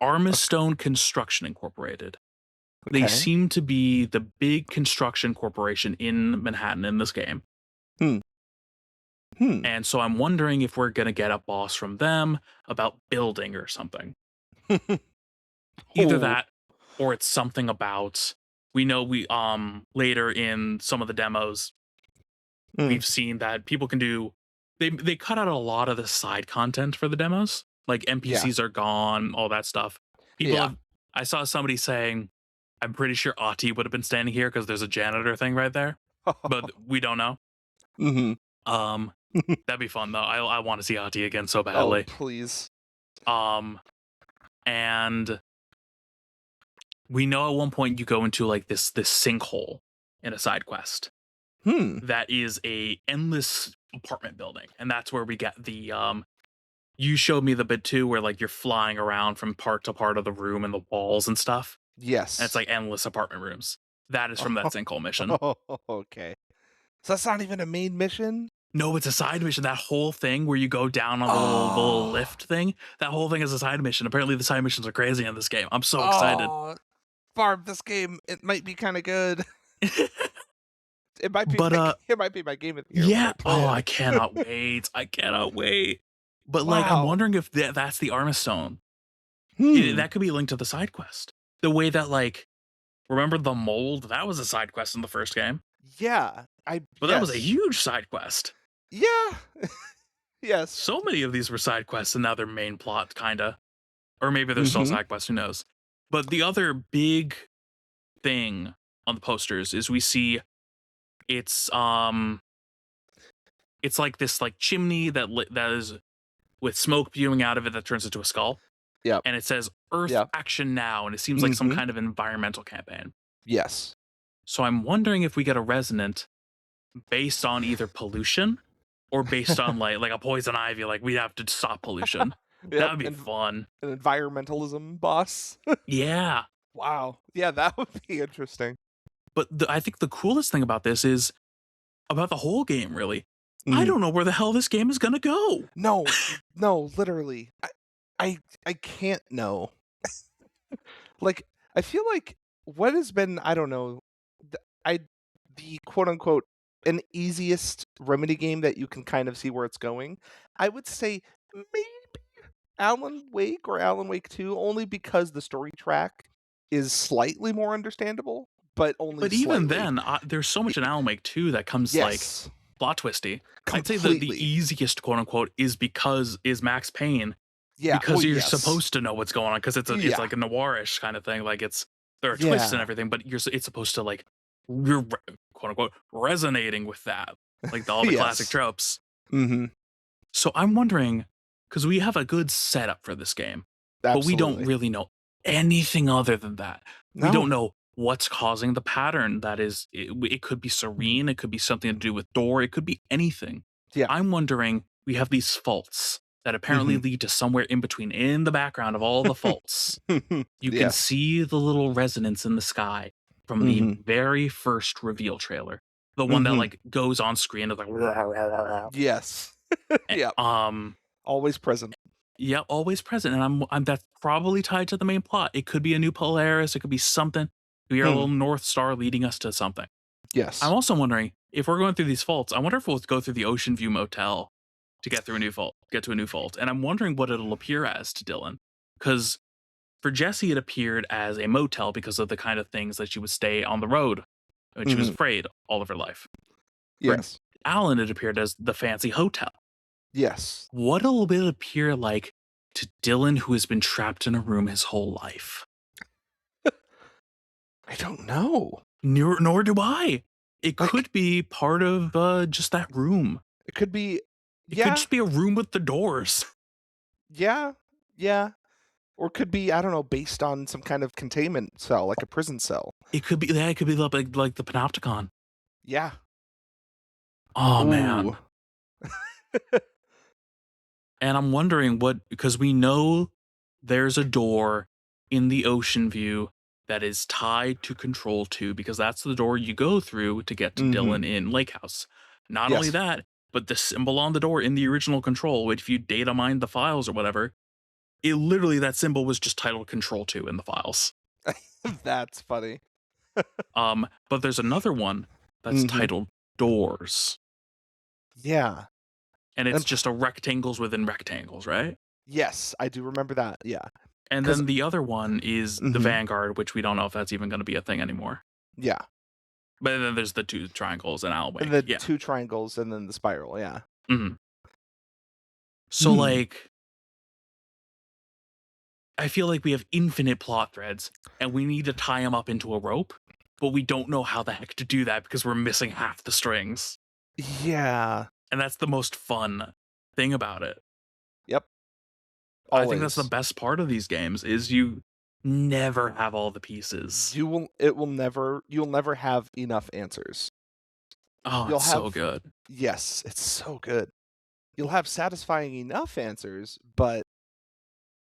Armistone Construction Incorporated. They Okay. seem to be the big construction corporation in Manhattan in this game. Hmm. Hmm. And so I'm wondering if we're going to get a boss from them about building or something. Either Oh. that or it's something about we know we later in some of the demos Mm. we've seen that people can do they cut out a lot of the side content for the demos. Like Yeah. NPCs are gone, all that stuff. People Yeah. have I saw somebody saying I'm pretty sure Ati would have been standing here because there's a janitor thing right there, but we don't know. Mhm. Um, that'd be fun though. I want to see Ati again so Oh, badly. please. Um, and we know at one point you go into like this sinkhole in a side quest Hmm. that is a endless apartment building, and that's where we get the you showed me the bit too where like you're flying around from part to part of the room and the walls and stuff. And it's Yes. like endless apartment rooms. That is from that sinkhole mission. Oh, okay. So that's not even a main mission? No, it's a side mission. That whole thing where you go down on the little Oh. lift thing, that whole thing is a side mission. Apparently the side missions are crazy in this game. I'm so excited. Oh, Barb, this game, it might be kinda good. It might be But my it might be my game of the year when yeah. I play Oh, it. I cannot wait. I cannot wait. But like I'm Wow. wondering if that's the Armistone. Hmm. That could be linked to the side quest. The way that like remember the mold? That was a side quest in the first game. Yeah. But that was a Yes. huge side quest. Yeah. Yes. So many of these were side quests and now they're main plot kinda. Or maybe they're still Mhm. side quests, who knows? But the other big thing on the posters is we see it's it's like this like chimney that is with smoke spewing out of it that turns into a skull, Yep. and it says Earth Yep. Action Now, and it seems like some Mhm. kind of environmental campaign. Yes. So I'm wondering if we get a resonant based on either pollution or based on like a poison ivy, like we have to stop pollution. That Yep, would be fun. an environmentalism boss. Yeah. Wow. Yeah, that would be interesting. But I think the coolest thing about this is about the whole game, really. I Mhm. don't know where the hell this game is gonna go. No, no, literally. I can't know. Like, I feel like what has been, I don't know, the I the quote unquote an easiest Remedy game that you can kind of see where it's going, I would say maybe Alan Wake or Alan Wake 2, only because the story track is slightly more understandable, but only But even slightly. then, there's so much in Alan Wake 2 that comes like Yes, plot twisty. I'd say the completely. easiest quote unquote is Max Payne Yeah, well, because you're yes. supposed to know what's going on because it's Yeah, like a noirish kind of thing. Like there are twists and yeah. everything, but it's supposed to like you're quote unquote resonating with that, like all the classic Yes. tropes. Mhm. So I'm wondering because we have a good setup for this game, but we don't Absolutely. really know anything other than that. We don't No. know what's causing the pattern. That is, it could be serene, it could be something to do with door, it could be anything. Yeah. I'm wondering, we have these faults that apparently Mhm. lead to somewhere in between, in the background of all the faults. You can Yes. see the little resonance in the sky from the Mhm. very first reveal trailer. The one that Mhm. like goes on screen is like, Yes. Yep. Always present. yeah, always present, and I'm that's probably tied to the main plot. It could be a new Polaris, it could be something. We are a Hmm. little North Star leading us to something. I'm Yes. also wondering if we're going through these faults. I wonder if we'll go through the Ocean View Motel to get through a new fault, get to a new fault, and I'm wondering what it'll appear as to Dylan, because for Jessie it appeared as a motel because of the kind of things that she would stay on the road when she was Mhm. afraid all of her life. For Yes. Alan, it appeared as the fancy hotel. Yes. What'll it appear like to Dylan, who has been trapped in a room his whole life? I don't know. Nor do I. It Like, could be part of just that room. it could be It could yeah, just be a room with the doors. yeah, yeah, or it could be, I don't know, based on some kind of containment cell, like a prison cell. It could be that. It could be like the Panopticon. Yeah. Oh Ooh. man. And I'm wondering what, because we know there's a door in the ocean view that is tied to Control 2 because that's the door you go through to get to Mhm. Dylan in Lake House. Not only Yes. that, but the symbol on the door in the original Control, which if you data mine the files or whatever, it literally that symbol was just titled Control 2 in the files. That's funny. But there's another one that's Mhm. titled Doors, Yeah. and it's And just a rectangles within rectangles, right? yes, I do remember that, yeah. And 'Cause then the other one is the mhm. Vanguard, which we don't know if that's even going to be a thing anymore. Yeah. But then there's the two triangles and Alan And Wake. the Yeah. 2 triangles and then the spiral, yeah. Mhm. So Hmm. like, I feel like we have infinite plot threads, and we need to tie them up into a rope, but we don't know how the heck to do that because we're missing half the strings, Yeah. and that's the most fun thing about it. Yep. I think that's the Always. best part of these games is you never have all the pieces. You'll never have enough answers. Oh, You'll it's so have good. yes, it's so good. You'll have satisfying enough answers, but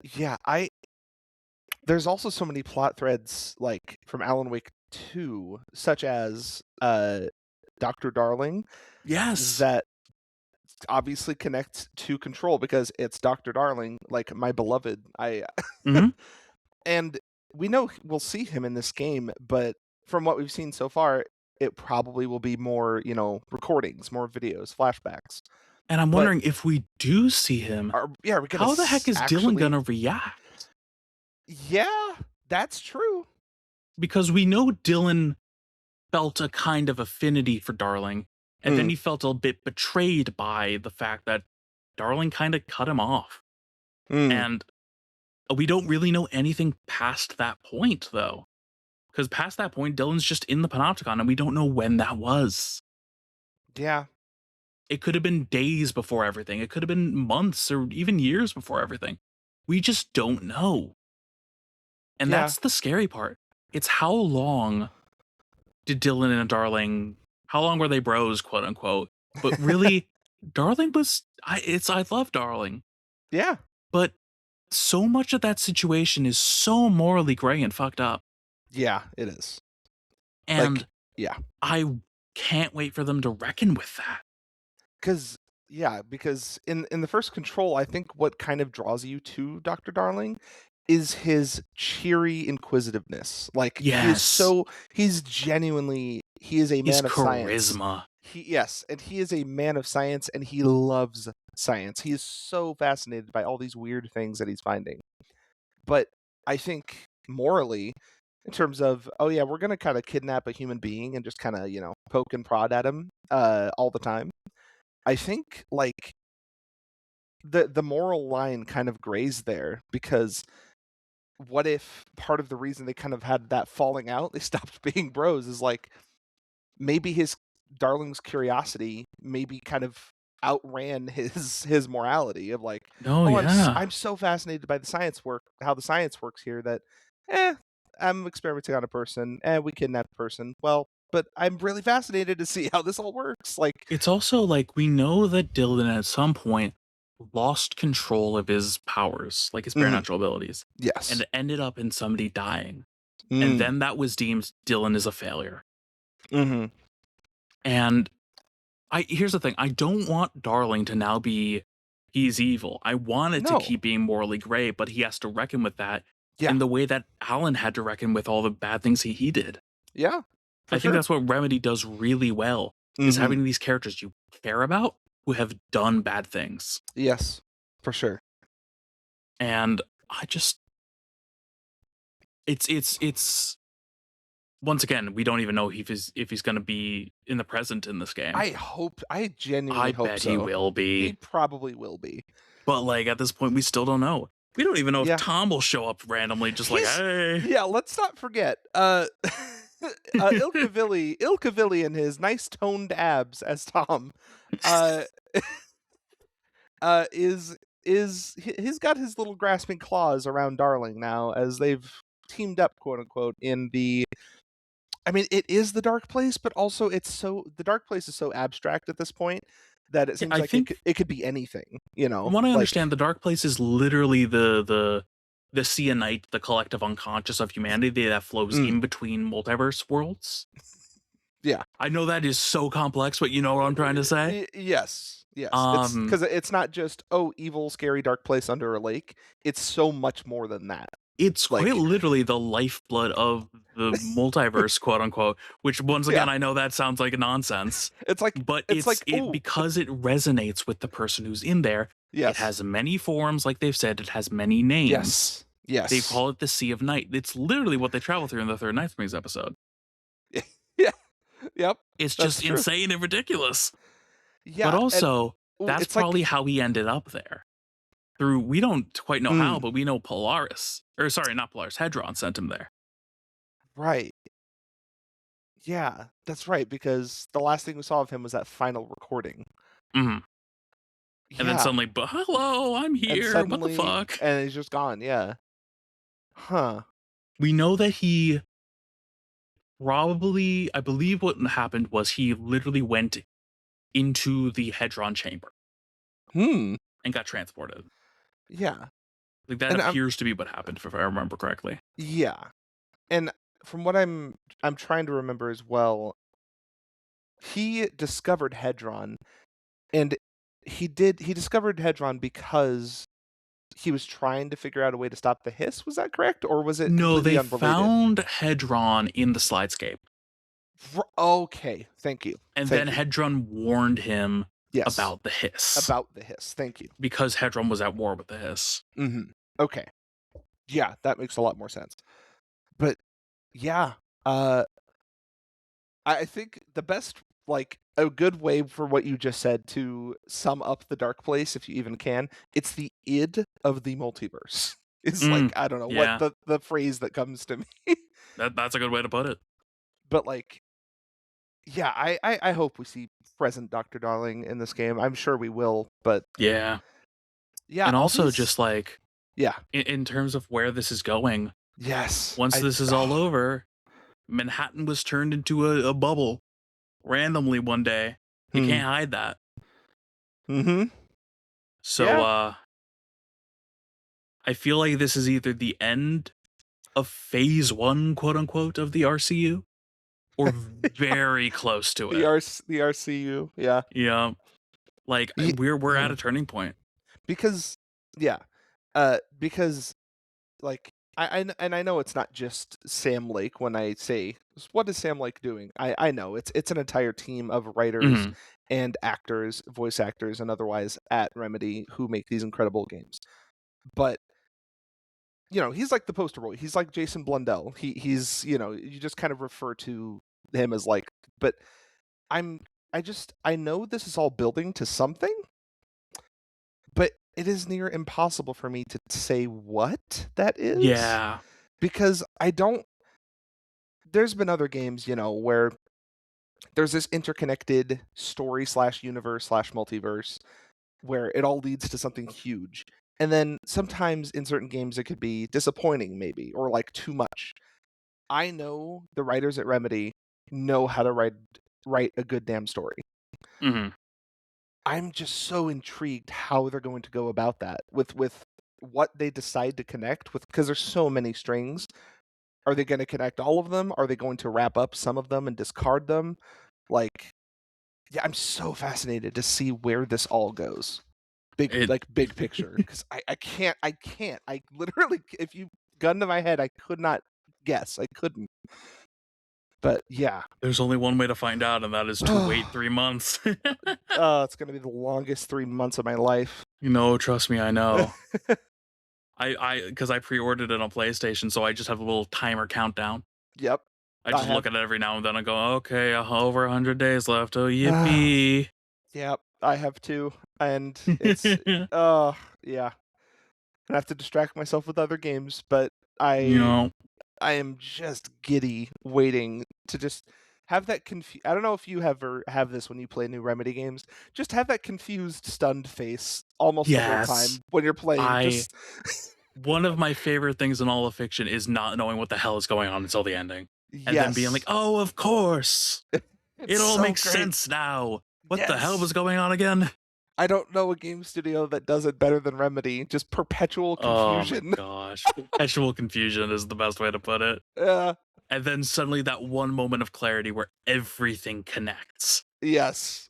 yeah, I there's also so many plot threads like from Alan Wake 2, such as Dr. Darling Yes. that obviously connects to Control because it's Dr. Darling, like my beloved. I Mhm. and we know we'll see him in this game, but from what we've seen so far, it probably will be more, recordings, more videos, flashbacks. And I'm But wondering if we do see him, are we gonna how the heck is Dylan actually? gonna react? Yeah, that's true. Because we know Dylan felt a kind of affinity for Darling, and then Mm, he felt a bit betrayed by the fact that Darling kind of cut him off. mm, And we don't really know anything past that point, though. Because past that point, Dylan's just in the Panopticon, and we don't know when that was. yeah, It could have been days before everything. It could have been months or even years before everything. We just don't know. And yeah, that's the scary part. It's how long did Dylan and Darling, how long were they bros, quote unquote? But really, Darling was, I love Darling, yeah, but so much of that situation is so morally gray and fucked up. yeah, it is. Like, And yeah, I can't wait for them to reckon with that. because in the first Control, I think what kind of draws you to Dr. Darling is his cheery inquisitiveness. Like, Yes, he is a his man of science. charisma. Yes, and he is a man of science, and he loves science. He is so fascinated by all these weird things that he's finding. But I think morally, in terms of, oh yeah, we're gonna kind of kidnap a human being and just kind of, poke and prod at him all the time. I think like the moral line kind of grays there because what if part of the reason they kind of had that falling out, they stopped being bros, is like maybe his Darling's curiosity maybe kind of outran his morality of like, Oh, oh, yeah. I'm so fascinated by the science work, how the science works here that, eh, I'm experimenting on a person, we kidnapped a person. Well, but I'm really fascinated to see how this all works. Like, It's also like we know that Dylan at some point lost control of his powers, like his mhm, supernatural abilities, and yes, it ended up in somebody dying. And mm, then that was deemed Dylan is a failure. hmm And here's the thing, I don't want Darling to now be he's evil. I want it to no, keep being morally gray, but he has to reckon with that yeah, in the way that Alan had to reckon with all the bad things he did. yeah, for I think sure, that's what Remedy does really well is hmm having these characters you care about who have done bad things. yes, for sure, And I just it's once again, we don't even know if he's going to be in the present in this game. I I genuinely hope bet he so. will He be. probably will be. But like at this point we still don't know. We don't even know if Yeah. Tom will show up randomly just like, He's "Hey." yeah, let's not forget, Ilkavilli and his nice toned abs as Tom, uh, he's got his little grasping claws around Darling now as they've teamed up, quote unquote, in the I mean, it is the dark place, but also the dark place is so abstract at this point that it Yeah, seems I like think it could be anything, you from know? what I Like, understand, the dark place is literally the sea of night, the collective unconscious of humanity that flows mm, in between multiverse worlds. yeah. I know that is so complex, but you know what I'm trying to say? Yes, yes. It's Um, 'cause it's not just, "Oh, evil, scary, dark place under a lake." It's so much more than that. it's quite Like, literally the lifeblood of the multiverse, quote unquote, which once yeah. again, I know that sounds like nonsense, It's like but it's like, it "Ooh." because it resonates with the person who's in there. It Yes. has many forms, like they've said, it has many names. Yes. They Yes. call it the Sea of Night. It's literally what they travel through in the Third Nightmares episode. Yeah. Yep. It's That's just true. insane and ridiculous. But Yeah, and also, ooh, that's it's like probably how he ended up there. Through we don't quite know how, mm, but we know Polaris, or sorry, not Polaris, Hedron sent him there. right. Yeah, that's right, because the last thing we saw of him was that final recording. Mhm. And then Yeah, suddenly, but hello, I'm and here. What the suddenly fuck? and he's just gone, yeah. Huh. We know that he probably, I believe what happened was he literally went into the Hedron chamber Hmm. and got transported. Yeah. Like that And appears to be what happened, if I remember correctly. yeah. And from what I'm trying to remember as well, he discovered Hedron, and he discovered Hedron because he was trying to figure out a way to stop the hiss, was that correct? Or was it No, completely they unrelated? found Hedron in the slidescape, Okay, thank you, and then thank you. Hedron warned him Yes, about the hiss about the hiss, thank you. because Hedron was at war with the hiss. Mhm. Okay. Yeah, that makes a lot more sense. But yeah, uh, I think the best like, a good way for what you just said to sum up the dark place, if you even can, it's the id of the multiverse. Is like, Mm, I don't know what yeah, the phrase that comes to me. that's a good way to put it. But, like, yeah, I hope we see present Dr. Darling in this game. I'm sure we will, but Yeah, yeah, and all also these just like yeah. in terms of where this is going, Yes. once I this is all over, Manhattan was turned into a bubble randomly one day. You hmm. can't hide that. Mhm. So Yeah. I feel like this is either the end of phase one, quote unquote, of the RCU, or very close to it. The RCU, yeah. Yeah. Like Ye we're at mm, a turning point. because yeah, because, like, and I know it's not just Sam Lake when I say, "What is Sam Lake doing?" I know, it's an entire team of writers Mhm. and actors, voice actors and otherwise at Remedy who make these incredible games. But, he's like the poster boy, he's like Jason Blundell. He's you just kind of refer to him as, like but I'm I know this is all building to something, but it is near impossible for me to say what that is, Yeah. because I don't there's been other games, where there's this interconnected story slash universe slash multiverse where it all leads to something huge. And then sometimes in certain games it could be disappointing maybe or like too much. I know the writers at Remedy know how to write a good damn story. Mhm. I'm just so intrigued how they're going to go about that with what they decide to connect with because there's so many strings. Are they gonna connect all of them? Are they going to wrap up some of them and discard them? Like, yeah, I'm so fascinated to see where this all goes. It Big picture, because I can't. I literally if you gun to my head, I could not guess. I couldn't. But yeah. there's only one way to find out, and that is to wait 3 months. It's gonna be the longest 3 months of my life. You know, trust me, I know. Because I pre-ordered it on PlayStation, so I just have a little timer countdown. Yep, I I just look have at it every now and then. I go, okay, over 100 days left. Oh, yippee! yep, I have too, and it's uh, yeah. I have to distract myself with other games, but you I know, I am just giddy waiting to just have that I don't know if you ever have this when you play new Remedy games. Just have that confused, stunned face almost the whole yes. time when you're playing. I Just One of my favorite things in all of fiction is not knowing what the hell is going on until the ending. and then being like, Yes. "Oh, of course, It's it all so makes great. sense now. What the hell Yes. was going on again?" I don't know a game studio that does it better than Remedy. Just perpetual Oh my confusion. gosh, perpetual confusion is the best way to put it. Yeah. And then suddenly that one moment of clarity where everything connects. Yes.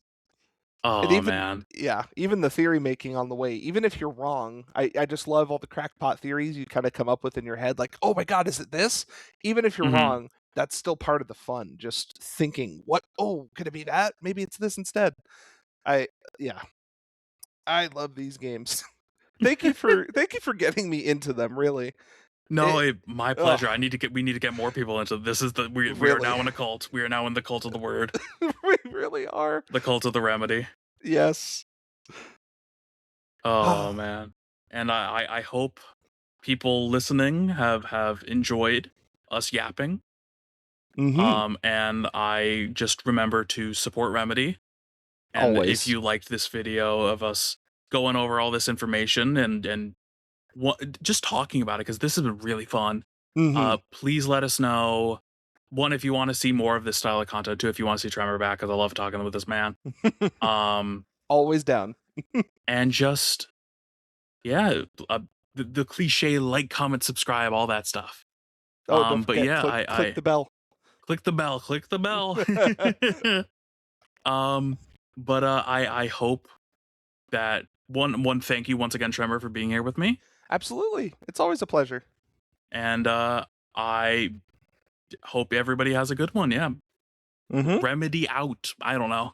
And Oh even man. yeah, even the theory making on the way, even if you're wrong, I just love all the crackpot theories you kinda come up with in your head, like, "Oh my god, is it this?" Even if you're Mhm. wrong, that's still part of the fun, just thinking, "What? Oh, could it be that? Maybe it's this instead." I yeah, I love these games. Thank you for getting me into them, really. No, It my ugh, pleasure. We need to get more people into this. Is the we are really. now in a cult. We are now in the cult of the word, We really are. the cult of the remedy. Yes. Oh man. And I hope people listening have enjoyed us yapping. Mhm. And I just remember to support Remedy. And if Always. you liked this video of us going over all this information and what just talking about it, because this has been really fun. Mhm. Please let us know. One, if you want to see more of this style of content. Two, if you want to see Tremor back, because I love talking with this man. Um, Always down. and just yeah, the cliche like, comment, subscribe, all that stuff. Oh, don't But forget, yeah, click I the bell. click the bell, click the bell. um, but I hope that one thank you once again, Tremor, for being here with me, Absolutely. It's always a pleasure. and I hope everybody has a good one. Yeah, Mhm. remedy out. I don't know.